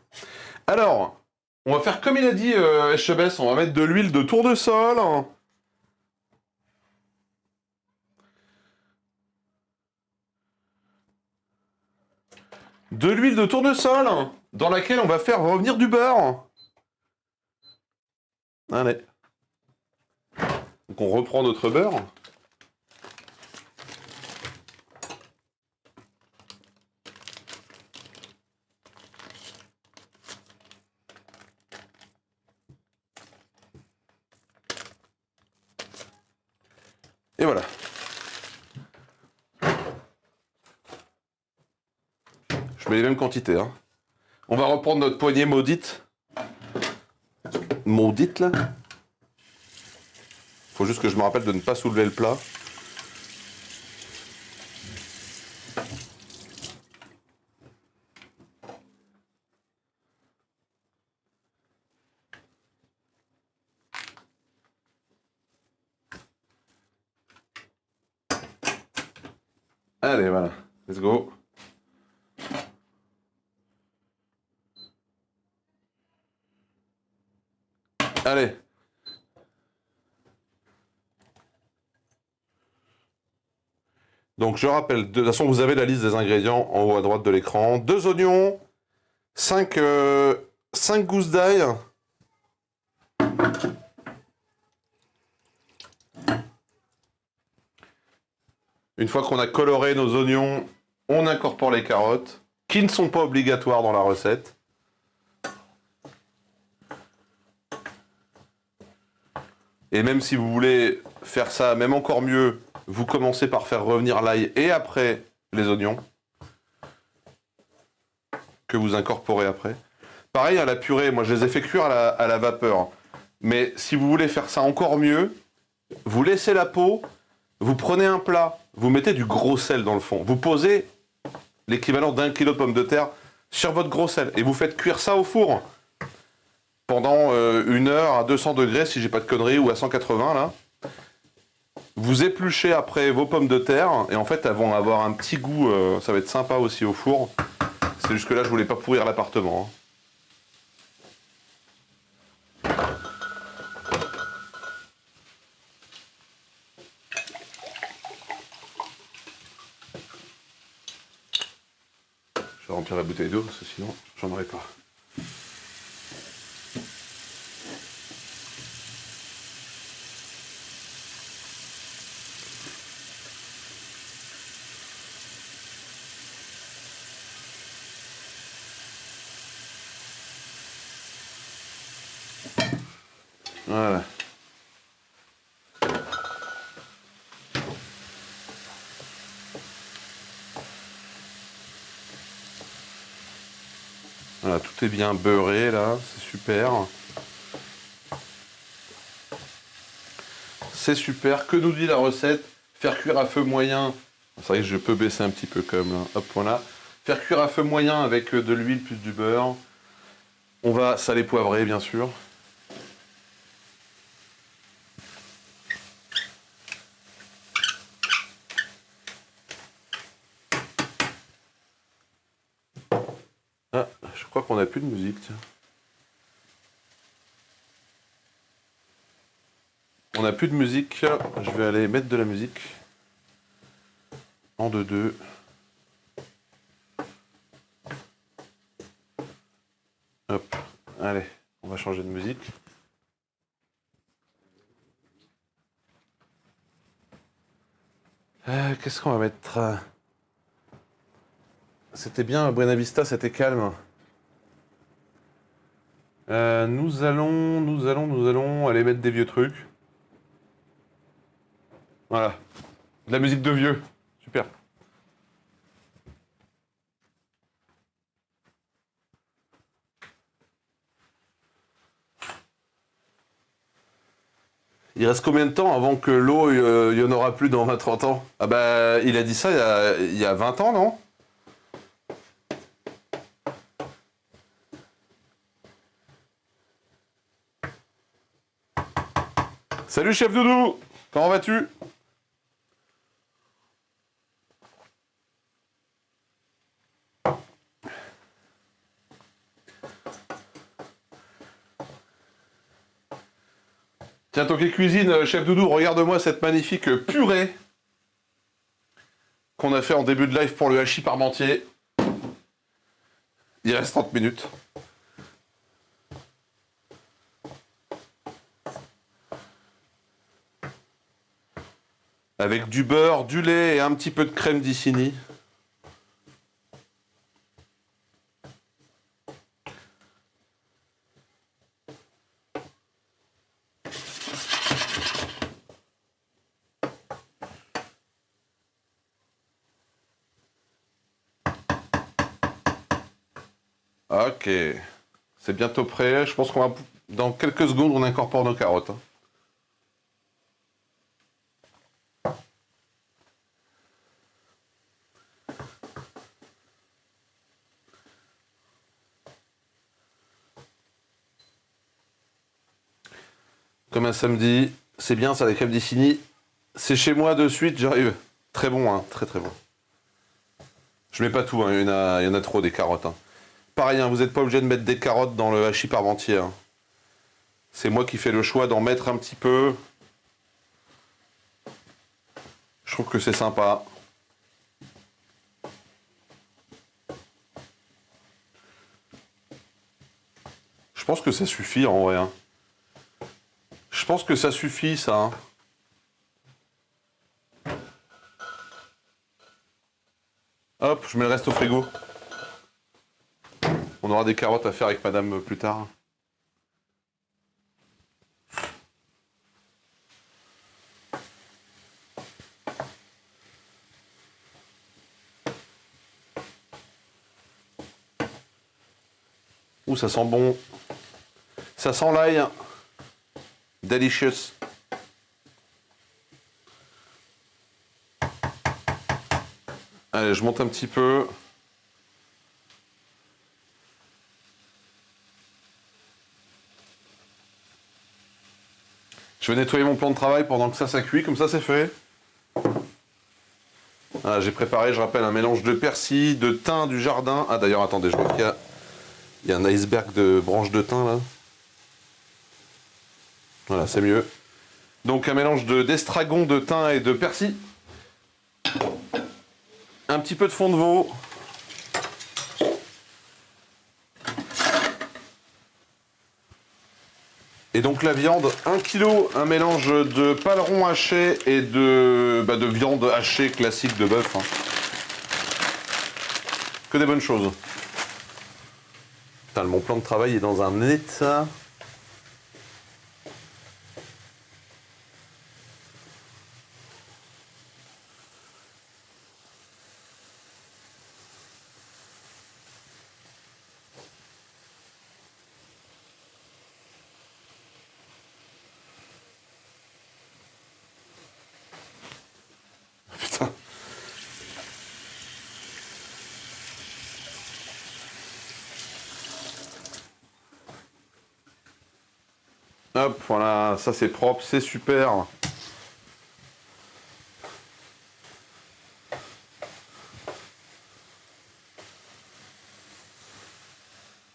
A: Alors, on va faire comme il a dit Echebest, on va mettre de l'huile de tournesol. De l'huile de tournesol dans laquelle on va faire revenir du beurre. Allez. Donc on reprend notre beurre. Et voilà. Je mets les mêmes quantités. Hein. On va reprendre notre poignée maudite. Maudite, là. Faut juste que je me rappelle de ne pas soulever le plat. Allez, voilà. Let's go. Allez. Donc je rappelle, de toute façon vous avez la liste des ingrédients en haut à droite de l'écran. 2 oignons, 5 gousses d'ail. Une fois qu'on a coloré nos oignons, on incorpore les carottes, qui ne sont pas obligatoires dans la recette. Et même si vous voulez faire ça, même encore mieux, vous commencez par faire revenir l'ail et après les oignons, que vous incorporez après. Pareil, à la purée, moi je les ai fait cuire à la vapeur. Mais si vous voulez faire ça encore mieux, vous laissez la peau, vous prenez un plat, vous mettez du gros sel dans le fond. Vous posez l'équivalent d'1 kilo de pommes de terre sur votre gros sel et vous faites cuire ça au four pendant 1 heure à 200 degrés, si j'ai pas de conneries, ou à 180 là. Vous épluchez après vos pommes de terre et en fait elles vont avoir un petit goût, ça va être sympa aussi au four. C'est juste que là je voulais pas pourrir l'appartement. Hein. Je vais remplir la bouteille d'eau parce que sinon j'en aurai pas. Voilà. Voilà, Voilà, tout est bien beurré là, c'est super. C'est super. Que nous dit la recette? Faire cuire à feu moyen. C'est vrai que je peux baisser un petit peu comme là. Hop, voilà. Faire cuire à feu moyen avec de l'huile plus du beurre. On va saler poivrer, bien sûr. Ah, je crois qu'on n'a plus de musique, tiens. On n'a plus de musique. Je vais aller mettre de la musique. En 2-2. Hop. Allez, on va changer de musique. Qu'est-ce qu'on va mettre? C'était bien, à Buena Vista, c'était calme. Nous allons aller mettre des vieux trucs. Voilà. De la musique de vieux. Super. Il reste combien de temps avant que l'eau, il y en aura plus dans 20-30 ans? Ah bah, il a dit ça il y a 20 ans, non? Salut chef Doudou! Comment vas-tu? Tiens, toi qui cuisine, chef Doudou, regarde-moi cette magnifique purée qu'on a fait en début de live pour le hachis parmentier. Il reste 30 minutes. Avec du beurre, du lait et un petit peu de crème d'Icini. Ok. C'est bientôt prêt. Je pense qu'on va... Dans quelques secondes, on incorpore nos carottes. Hein. Comme un samedi. C'est bien ça, la crème d'Icini. C'est chez moi de suite, j'arrive. Très bon, hein. Très très bon. Je mets pas tout, hein. Il y en a trop des carottes. Hein. Pareil, hein, vous n'êtes pas obligé de mettre des carottes dans le hachis parmentier. Hein. C'est moi qui fais le choix d'en mettre un petit peu. Je trouve que c'est sympa. Je pense que ça suffit en vrai. Hein. Je pense que ça suffit ça. Hein. Hop, je mets le reste au frigo. On aura des carottes à faire avec madame plus tard. Ouh, ça sent bon. Ça sent l'ail. Delicious. Allez, je monte un petit peu. Je vais nettoyer mon plan de travail pendant que ça cuit, comme ça c'est fait. Ah, j'ai préparé, je rappelle, un mélange de persil, de thym du jardin. Ah d'ailleurs, attendez, je vois qu'il y a un iceberg de branches de thym là. Voilà, c'est mieux. Donc un mélange d'estragon, de thym et de persil. Un petit peu de fond de veau. Et donc la viande, 1 kg, un mélange de paleron haché et de viande hachée classique de bœuf. Hein. Que des bonnes choses. Putain, mon plan de travail est dans un état. Hop, voilà, ça c'est propre, c'est super.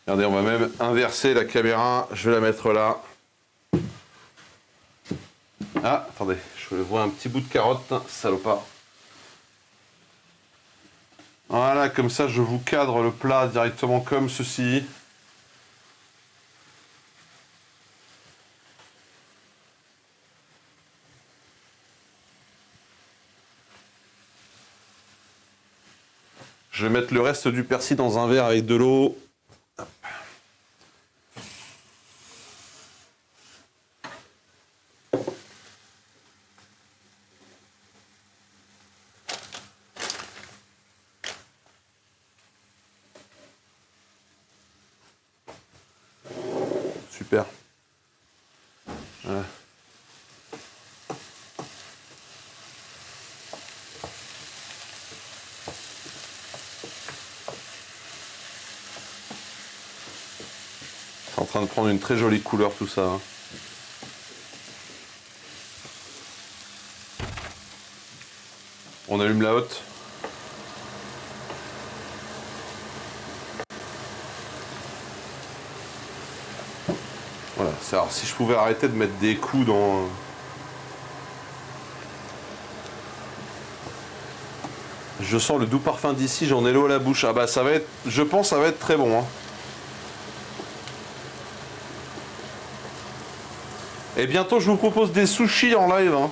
A: Regardez, on va même inverser la caméra. Je vais la mettre là. Ah, attendez, je vois un petit bout de carotte, salopard. Voilà, comme ça je vous cadre le plat directement comme ceci. Je vais mettre le reste du persil dans un verre avec de l'eau. Super. Voilà. C'est en train de prendre une très jolie couleur tout ça. Hein. On allume la hotte. Voilà, alors si je pouvais arrêter de mettre des coups dans... Je sens le doux parfum d'ici, j'en ai l'eau à la bouche. Ah bah ça va être, je pense ça va être très bon. Hein. Et bientôt je vous propose des sushis en live. Hein.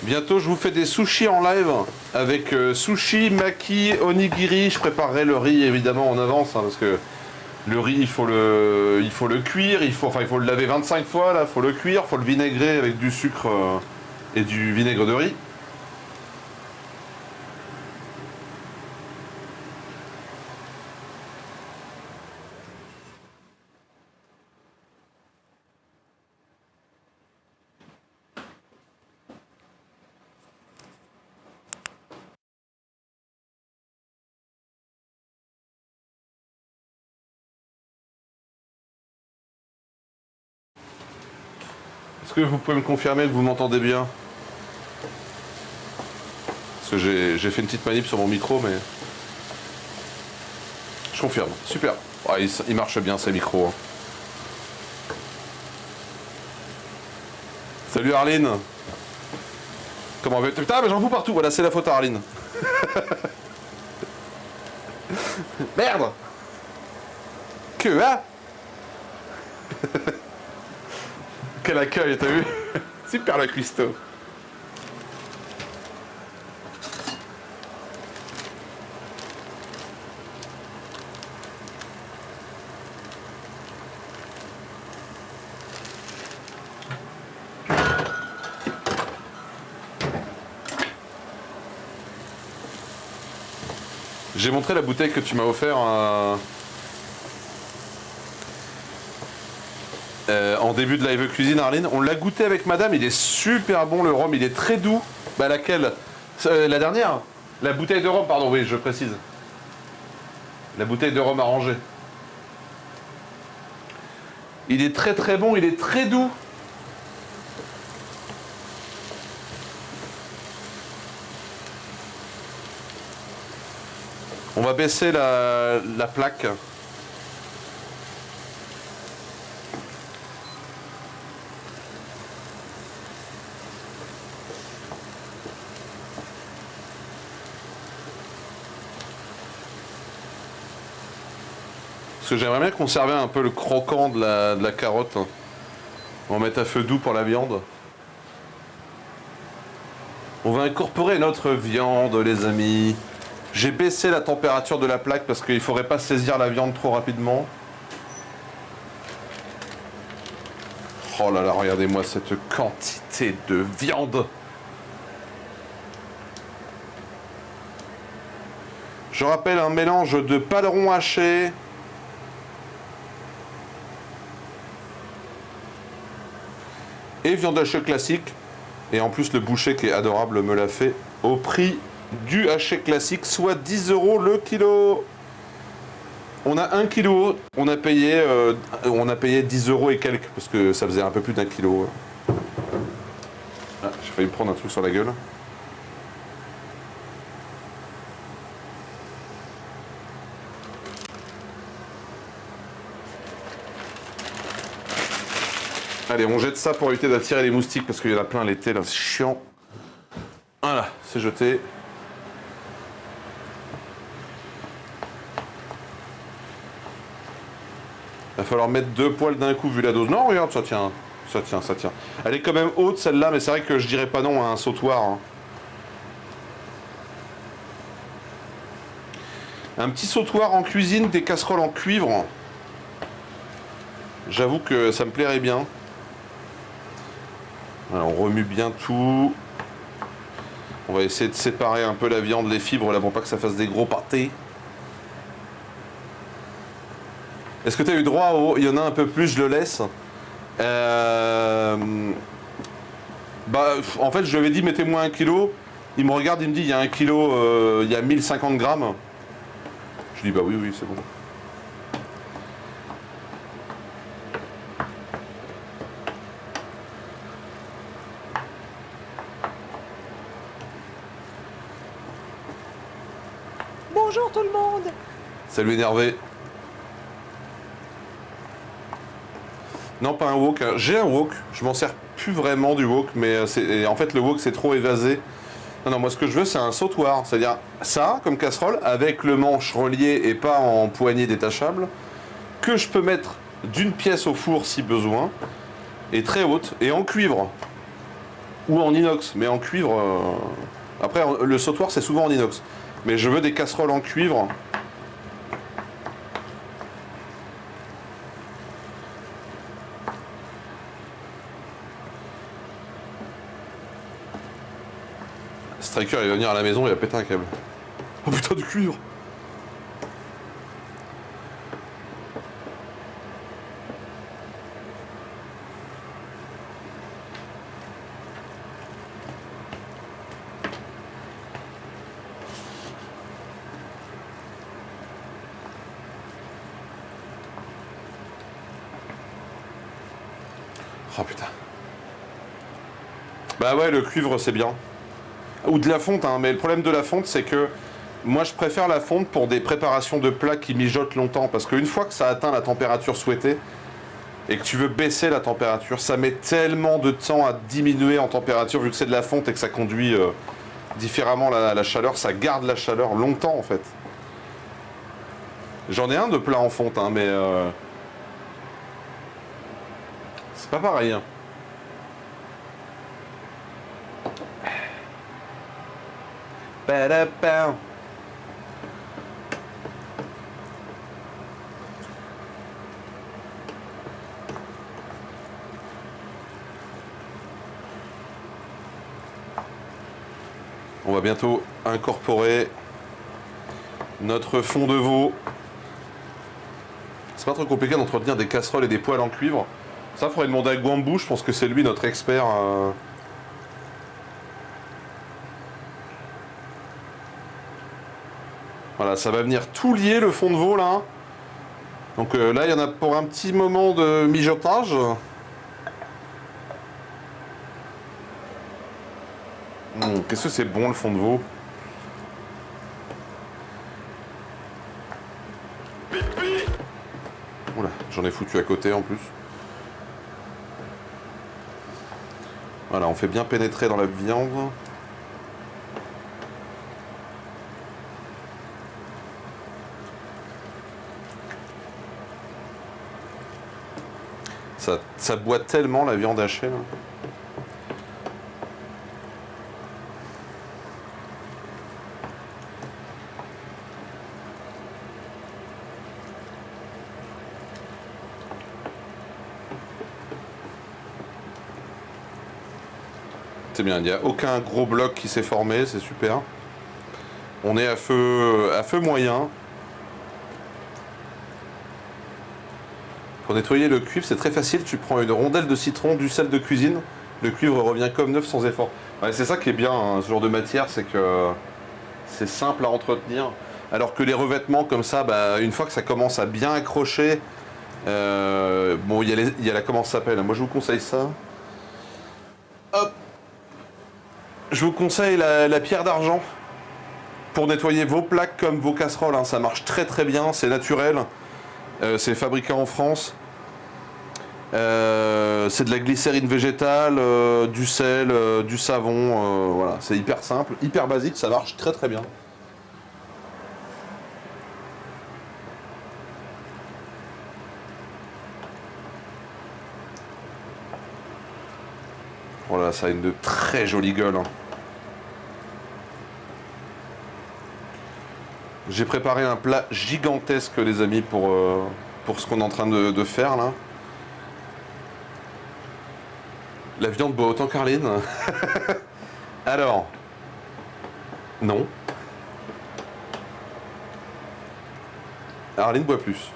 A: Bientôt je vous fais des sushis en live avec sushi, maki, onigiri. Je préparerai le riz évidemment en avance hein, parce que le riz il faut le cuire, il faut le laver 25 fois là, il faut le cuire, il faut le vinaigrer avec du sucre et du vinaigre de riz. Est-ce que vous pouvez me confirmer que vous m'entendez bien? Parce que j'ai fait une petite manip sur mon micro, mais... Je confirme. Super. Ouais, il marche bien, ces micros. Hein. Salut Arline. Comment vas-tu? Putain, mais j'en fous partout. Voilà, c'est la faute à Arline. Merde. Que, hein? Quel accueil, t'as vu? Super la cuistot. J'ai montré la bouteille que tu m'as offert en début de live cuisine, Arline. On l'a goûté avec madame, il est super bon le rhum, il est très doux. Bah laquelle? La dernière? La bouteille de rhum, pardon, oui, je précise. La bouteille de rhum arrangée. Il est très très bon, il est très doux. On va baisser la plaque. Parce que j'aimerais bien conserver un peu le croquant de la carotte. On va mettre à feu doux pour la viande. On va incorporer notre viande, les amis. J'ai baissé la température de la plaque parce qu'il ne faudrait pas saisir la viande trop rapidement. Oh là là, regardez-moi cette quantité de viande. Je rappelle un mélange de paleron haché, et viande hachée classique. Et en plus, le boucher qui est adorable me l'a fait au prix du haché classique, soit 10 € le kilo. On a 1 kilo, on a payé 10 euros et quelques, parce que ça faisait un peu plus d'1 kilo. Ah, j'ai failli me prendre un truc sur la gueule. Allez, on jette ça pour éviter d'attirer les moustiques, parce qu'il y en a plein l'été, là, c'est chiant. Voilà, c'est jeté. Il va falloir mettre 2 poils d'un coup vu la dose. Non, regarde, ça tient. Ça tient, ça tient. Elle est quand même haute celle-là, mais c'est vrai que je dirais pas non à un sautoir. Hein. Un petit sautoir en cuisine, des casseroles en cuivre. J'avoue que ça me plairait bien. Alors, on remue bien tout. On va essayer de séparer un peu la viande, les fibres là pour pas que ça fasse des gros pâtés. Est-ce que tu as eu droit au... Il y en a un peu plus, je le laisse. Bah, en fait, je lui avais dit, mettez-moi 1 kilo. Il me regarde, il me dit, il y a 1 kilo, il y a 1050 grammes. Je lui dis, bah oui, oui, c'est bon.
B: Bonjour tout le monde.
A: Salut énervé. Non, pas un wok. J'ai un wok. Je m'en sers plus vraiment du wok, mais en fait le wok c'est trop évasé. Non, non, moi ce que je veux c'est un sautoir. C'est-à-dire ça comme casserole avec le manche relié et pas en poignée détachable que je peux mettre d'une pièce au four si besoin et très haute et en cuivre ou en inox. Mais en cuivre. Après le sautoir c'est souvent en inox. Mais je veux des casseroles en cuivre. Striker il va venir à la maison, il va péter un câble. Oh putain du cuivre. Oh putain. Bah ouais, le cuivre c'est bien. Ou de la fonte, hein, mais le problème de la fonte c'est que moi je préfère la fonte pour des préparations de plats qui mijotent longtemps. Parce qu'une fois que ça atteint la température souhaitée et que tu veux baisser la température, ça met tellement de temps à diminuer en température vu que c'est de la fonte et que ça conduit différemment la chaleur. Ça garde la chaleur longtemps en fait. J'en ai un de plat en fonte, hein, mais... c'est pas pareil. Hein. Padapam. On va bientôt incorporer notre fond de veau. C'est pas trop compliqué d'entretenir des casseroles et des poêles en cuivre. Ça, faudrait demander à Guambou, je pense que c'est lui notre expert. Voilà, ça va venir tout lier le fond de veau là. Donc là, il y en a pour un petit moment de mijotage. Qu'est-ce que c'est bon le fond de veau. Oula, j'en ai foutu à côté en plus. Voilà, on fait bien pénétrer dans la viande. Ça boit tellement la viande hachée. Là. C'est bien, il n'y a aucun gros bloc qui s'est formé, c'est super. On est à feu moyen. Pour nettoyer le cuivre, c'est très facile. Tu prends une rondelle de citron, du sel de cuisine. Le cuivre revient comme neuf sans effort. Ouais, c'est ça qui est bien, hein, ce genre de matière, c'est que c'est simple à entretenir. Alors que les revêtements comme ça, bah, une fois que ça commence à bien accrocher, bon, il y a la, comment ça s'appelle? Moi, je vous conseille ça. Hop. Je vous conseille la pierre d'argent pour nettoyer vos plaques comme vos casseroles. Hein. Ça marche très très bien, c'est naturel. C'est fabriqué en France. C'est de la glycérine végétale, du sel, du savon. Voilà, c'est hyper simple, hyper basique, ça marche très très bien. Voilà, ça a une de très jolie gueule. Hein. J'ai préparé un plat gigantesque, les amis, pour ce qu'on est en train de faire là. La viande boit autant qu'Arline. Alors, non. Arline boit plus.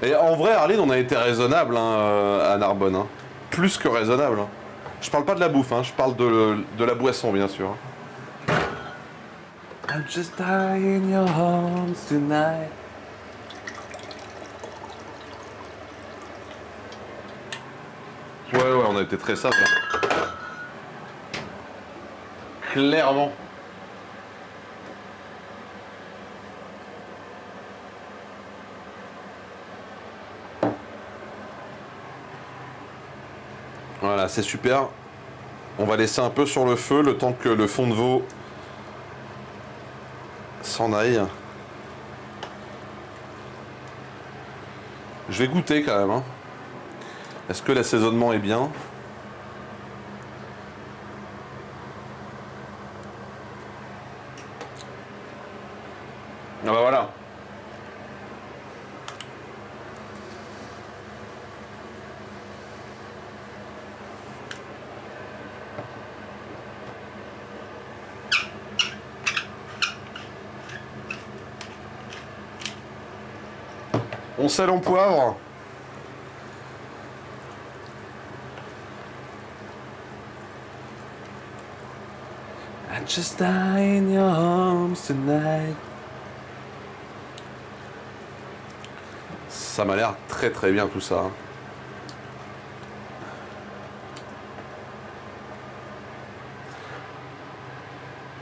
A: Et en vrai, Arline, on a été raisonnable hein, à Narbonne. Hein. Plus que raisonnable. Hein. Je parle pas de la bouffe, hein, je parle de la boisson, bien sûr. I'm just dying in your arms tonight. Ouais, on a été très sages. Hein. Clairement. Voilà, c'est super. On va laisser un peu sur le feu le temps que le fond de veau s'en aille. Je vais goûter quand même. Hein. Est-ce que l'assaisonnement est bien? Ah bah voilà. On sale en poivre. I just die in your arms tonight. Ça m'a l'air très très bien tout ça.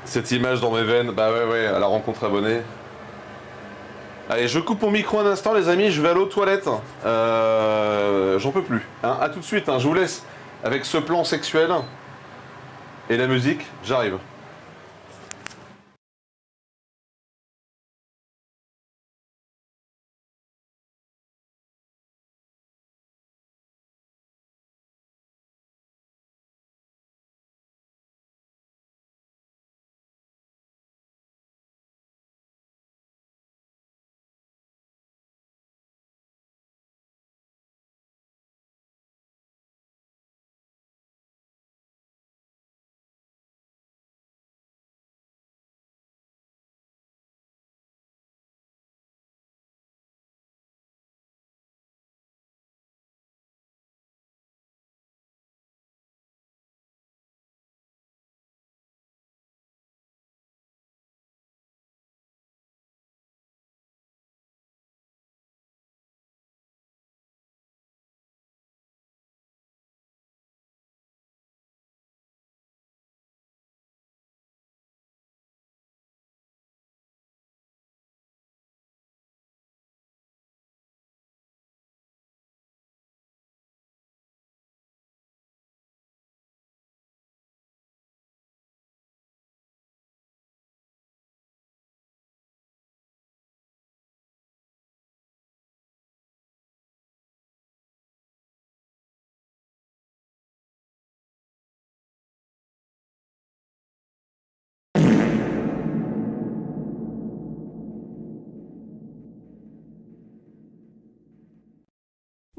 A: Cette image dans mes veines, bah ouais, à la rencontre abonnée. Allez, je coupe mon micro un instant les amis, je vais aller aux toilettes. J'en peux plus. Hein, à tout de suite, hein, je vous laisse avec ce plan sexuel. Et la musique, j'arrive.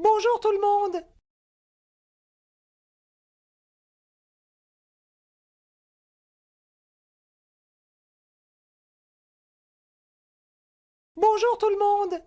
B: Bonjour tout le monde. Bonjour tout le monde.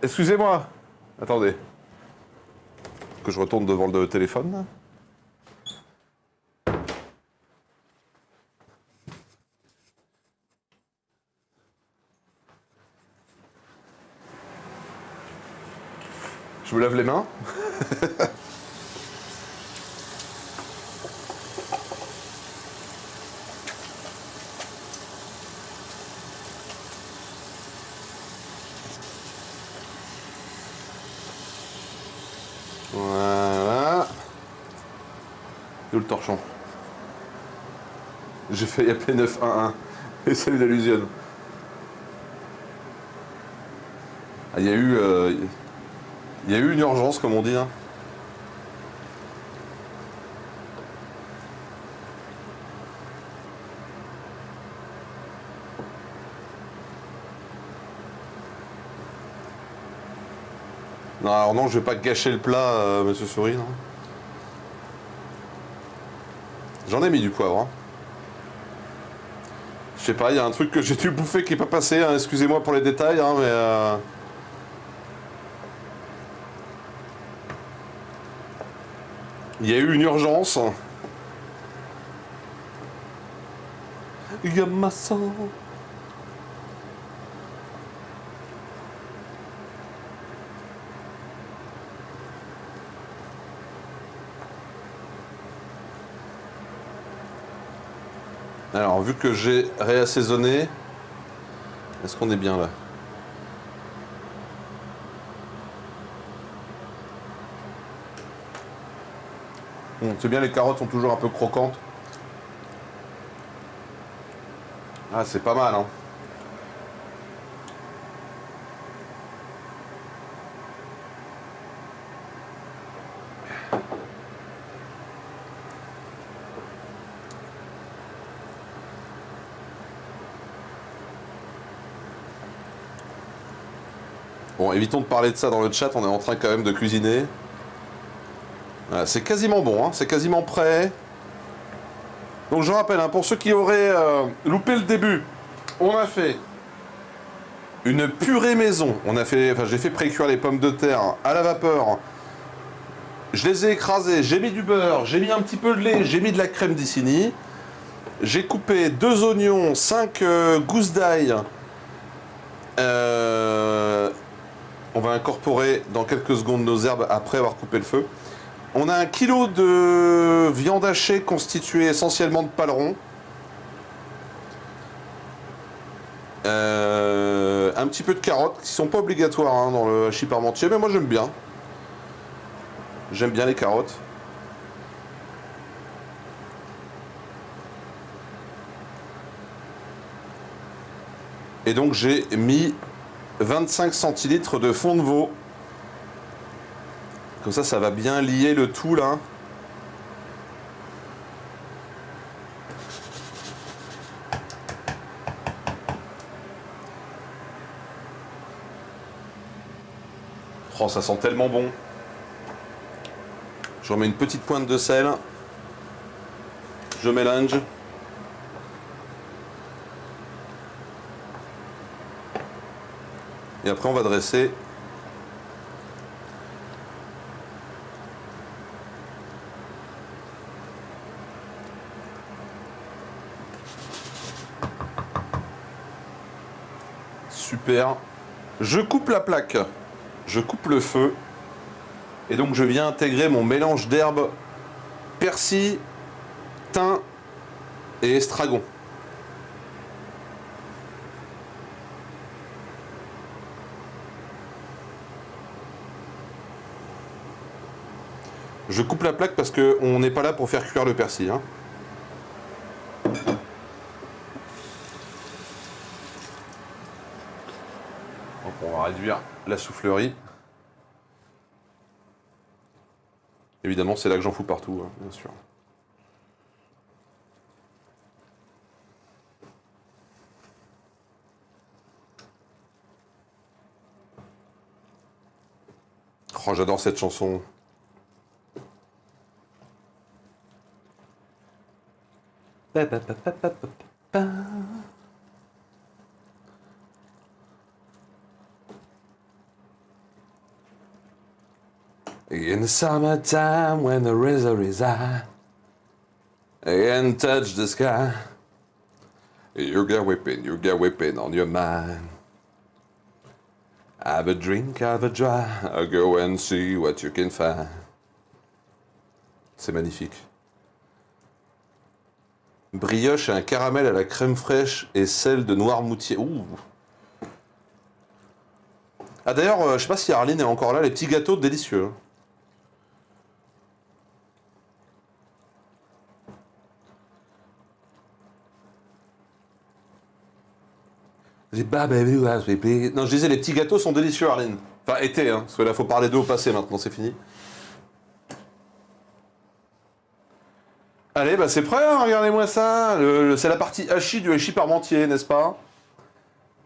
A: Excusez-moi. Attendez. Que je retourne devant le téléphone, là. Je me lave les mains. Voilà. Et où le torchon? J'ai failli appeler 911. Et salut d'allusion. Ah, il y a eu une urgence, comme on dit. Hein. Non, alors non, je vais pas gâcher le plat, monsieur Souris. Non. J'en ai mis du poivre. Hein. Je sais pas, il y a un truc que j'ai dû bouffer qui n'est pas passé. Hein. Excusez-moi pour les détails, hein, mais... Il y a eu une urgence. Yamasa. Alors, vu que j'ai réassaisonné, est-ce qu'on est bien là? Bon, c'est bien, les carottes sont toujours un peu croquantes. Ah, c'est pas mal, hein. Bon, évitons de parler de ça dans le chat, on est en train quand même de cuisiner. Voilà, c'est quasiment bon, hein, c'est quasiment prêt. Donc je rappelle, hein, pour ceux qui auraient loupé le début, on a fait une purée maison. J'ai fait pré-cuire les pommes de terre à la vapeur. Je les ai écrasées, j'ai mis du beurre, j'ai mis un petit peu de lait, j'ai mis de la crème d'Icini. J'ai coupé 2 oignons, 5 gousses d'ail. On va incorporer dans quelques secondes nos herbes après avoir coupé le feu. On a 1 kilo de viande hachée constituée essentiellement de paleron. Un petit peu de carottes qui sont pas obligatoires hein, dans le hachis parmentier, mais moi j'aime bien. J'aime bien les carottes. Et donc j'ai mis 25 centilitres de fond de veau. Comme ça va bien lier le tout là. Oh, ça sent tellement bon. Je remets une petite pointe de sel. Je mélange. Et après on va dresser. Super. Je coupe la plaque. Je coupe le feu. Et donc je viens intégrer mon mélange d'herbes, persil, thym et estragon. Je coupe la plaque parce qu'on n'est pas là pour faire cuire le persil. Hein. Donc on va réduire la soufflerie. Évidemment, c'est là que j'en fous partout, hein, bien sûr. Oh, j'adore cette chanson. In the summertime when the razor is high and touch the sky, you get whipping on your mind. Have a drink, have a dry, go and see what you can find. C'est magnifique. Brioche et un caramel à la crème fraîche et sel de Noirmoutier. Ouh. Ah d'ailleurs, je sais pas si Arline est encore là, les petits gâteaux délicieux. Non, je disais, les petits gâteaux sont délicieux, Arline. Enfin, été, hein, parce que là, faut parler d'eux au passé, maintenant, c'est fini. Allez, bah c'est prêt, hein, regardez-moi ça. C'est la partie hachis du hachis parmentier, n'est-ce pas?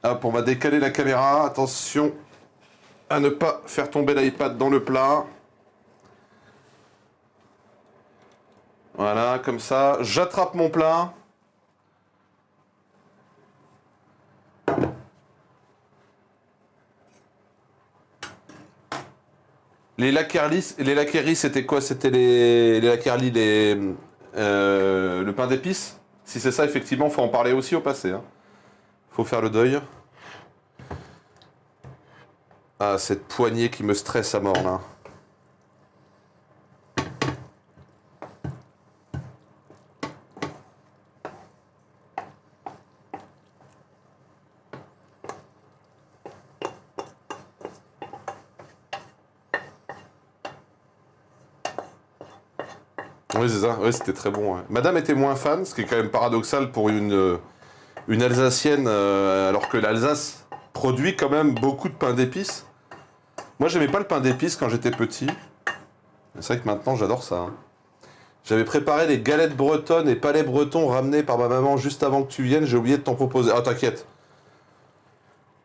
A: Hop, on va décaler la caméra. Attention à ne pas faire tomber l'iPad dans le plat. Voilà, comme ça. J'attrape mon plat. Les laqueris, c'était quoi? C'était les laqueris, le pain d'épices? Si c'est ça, effectivement, faut en parler aussi au passé. Hein. Faut faire le deuil. Ah, cette poignée qui me stresse à mort, là. Oui, c'est ça. Oui, c'était très bon. Ouais. Madame était moins fan, ce qui est quand même paradoxal pour une Alsacienne, alors que l'Alsace produit quand même beaucoup de pain d'épices. Moi, j'aimais pas le pain d'épices quand j'étais petit. C'est vrai que maintenant, j'adore ça. Hein. J'avais préparé les galettes bretonnes et palais bretons ramenés par ma maman juste avant que tu viennes. J'ai oublié de t'en proposer. Ah, t'inquiète.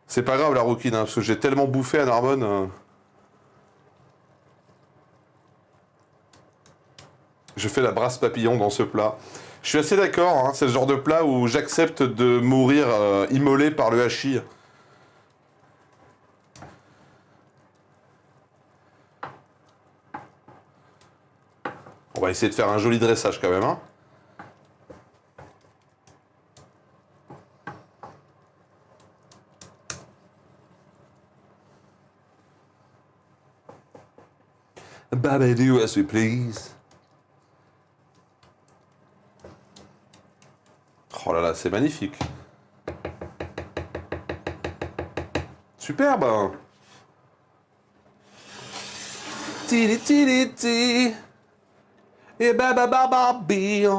A: C'est pas grave, la rouquine, hein, parce que j'ai tellement bouffé à Narbonne. Je fais la brasse papillon dans ce plat. Je suis assez d'accord, hein, c'est le genre de plat où j'accepte de mourir immolé par le hachis. On va essayer de faire un joli dressage quand même. Hein. Babadoo as we please. Oh là là, c'est magnifique. Superbe. Tili tili ti. Et bababababir.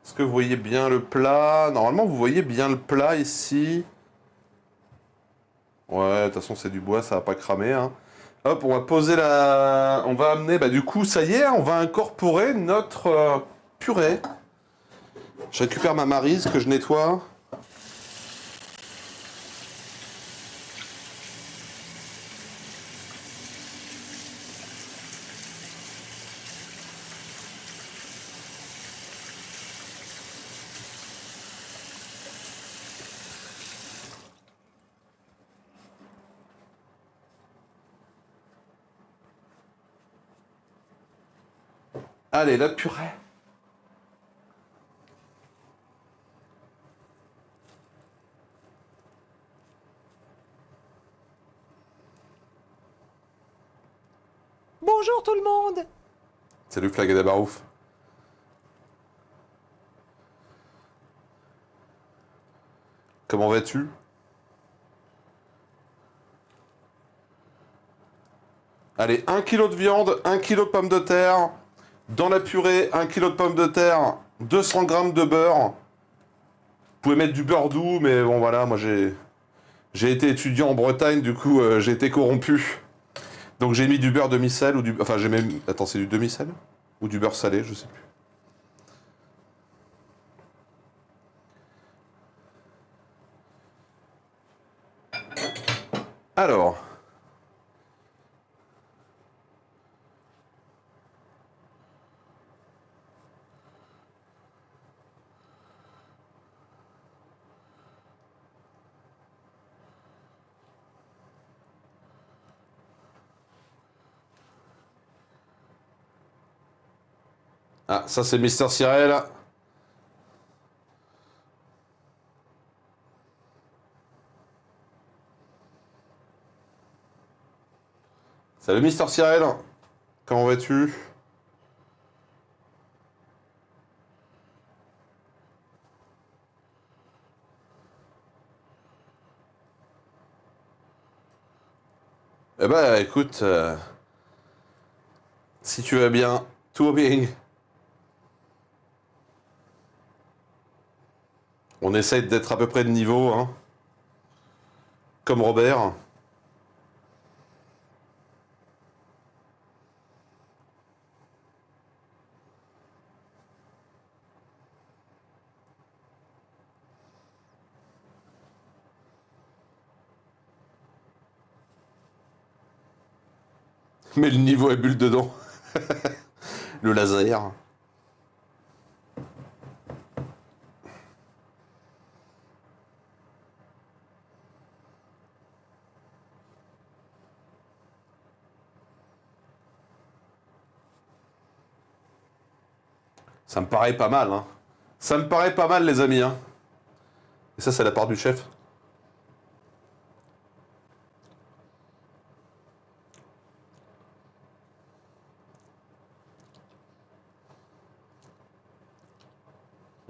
A: Est-ce que vous voyez bien le plat? Normalement, vous voyez bien le plat ici. Ouais, de toute façon, c'est du bois, ça va pas cramer. Hein. Hop, on va poser la... On va amener... Bah du coup, ça y est, on va incorporer notre purée. Je récupère ma maryse que je nettoie. Allez, la purée.
B: Bonjour tout le monde.
A: Salut Flag et Barouf. Comment vas-tu? Allez, 1 kg de viande, 1 kg de pommes de terre. Dans la purée, 1 kg de pommes de terre, 200 g de beurre. Vous pouvez mettre du beurre doux, mais bon voilà, moi j'ai été étudiant en Bretagne, du coup j'ai été corrompu. Donc j'ai mis du beurre demi-sel ou du... Enfin j'ai même... Attends, c'est du demi-sel? Ou du beurre salé, je sais plus. Alors... Ah, ça c'est Mister Cyril. Salut Mister Cyril. Comment vas-tu? Eh ben, écoute, si tu vas bien, tout va bien. On essaye d'être à peu près de niveau, hein. Comme Robert. Mais le niveau est bulle dedans. Le laser. Ça me paraît pas mal, hein. Ça me paraît pas mal, les amis, hein. Et ça, c'est la part du chef.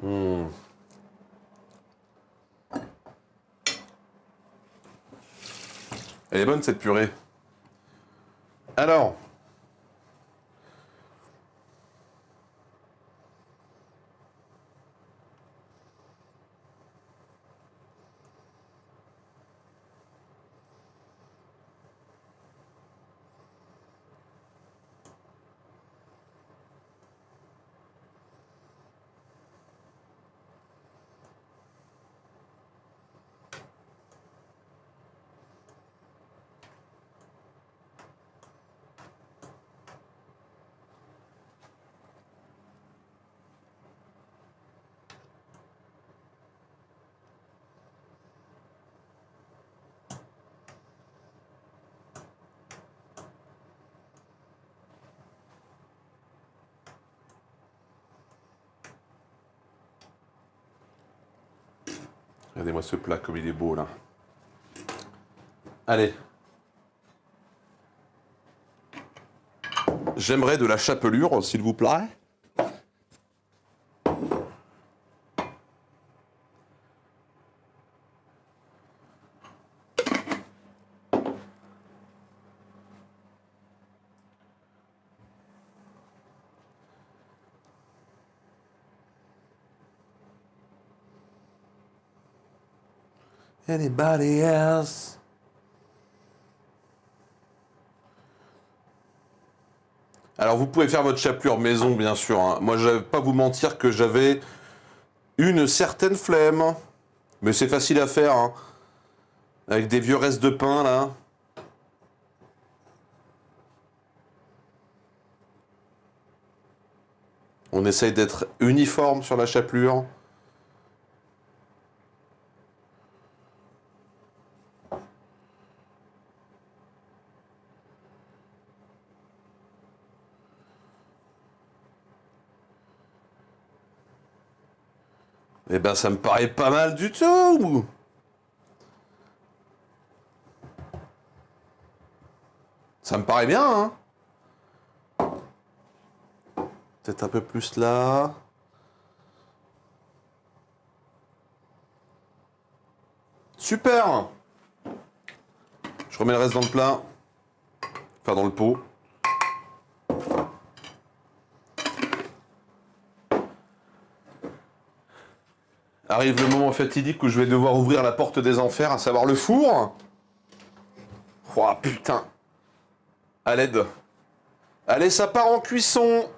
A: Hmm. Elle est bonne, cette purée. Alors. Regardez-moi ce plat comme il est beau, là. Allez. J'aimerais de la chapelure, s'il vous plaît. Anybody else? Alors vous pouvez faire votre chapelure maison, bien sûr, hein. Moi, je vais pas vous mentir que j'avais une certaine flemme. Mais c'est facile à faire, hein. Avec des vieux restes de pain, là. On essaye d'être uniforme sur la chapelure. Eh ben, ça me paraît pas mal du tout. Ça me paraît bien, hein. Peut-être un peu plus là. Super. Je remets le reste dans le plat. Enfin, dans le pot. Arrive le moment fatidique où je vais devoir ouvrir la porte des enfers, à savoir le four. Oh putain. À l'aide. Allez, ça part en cuisson.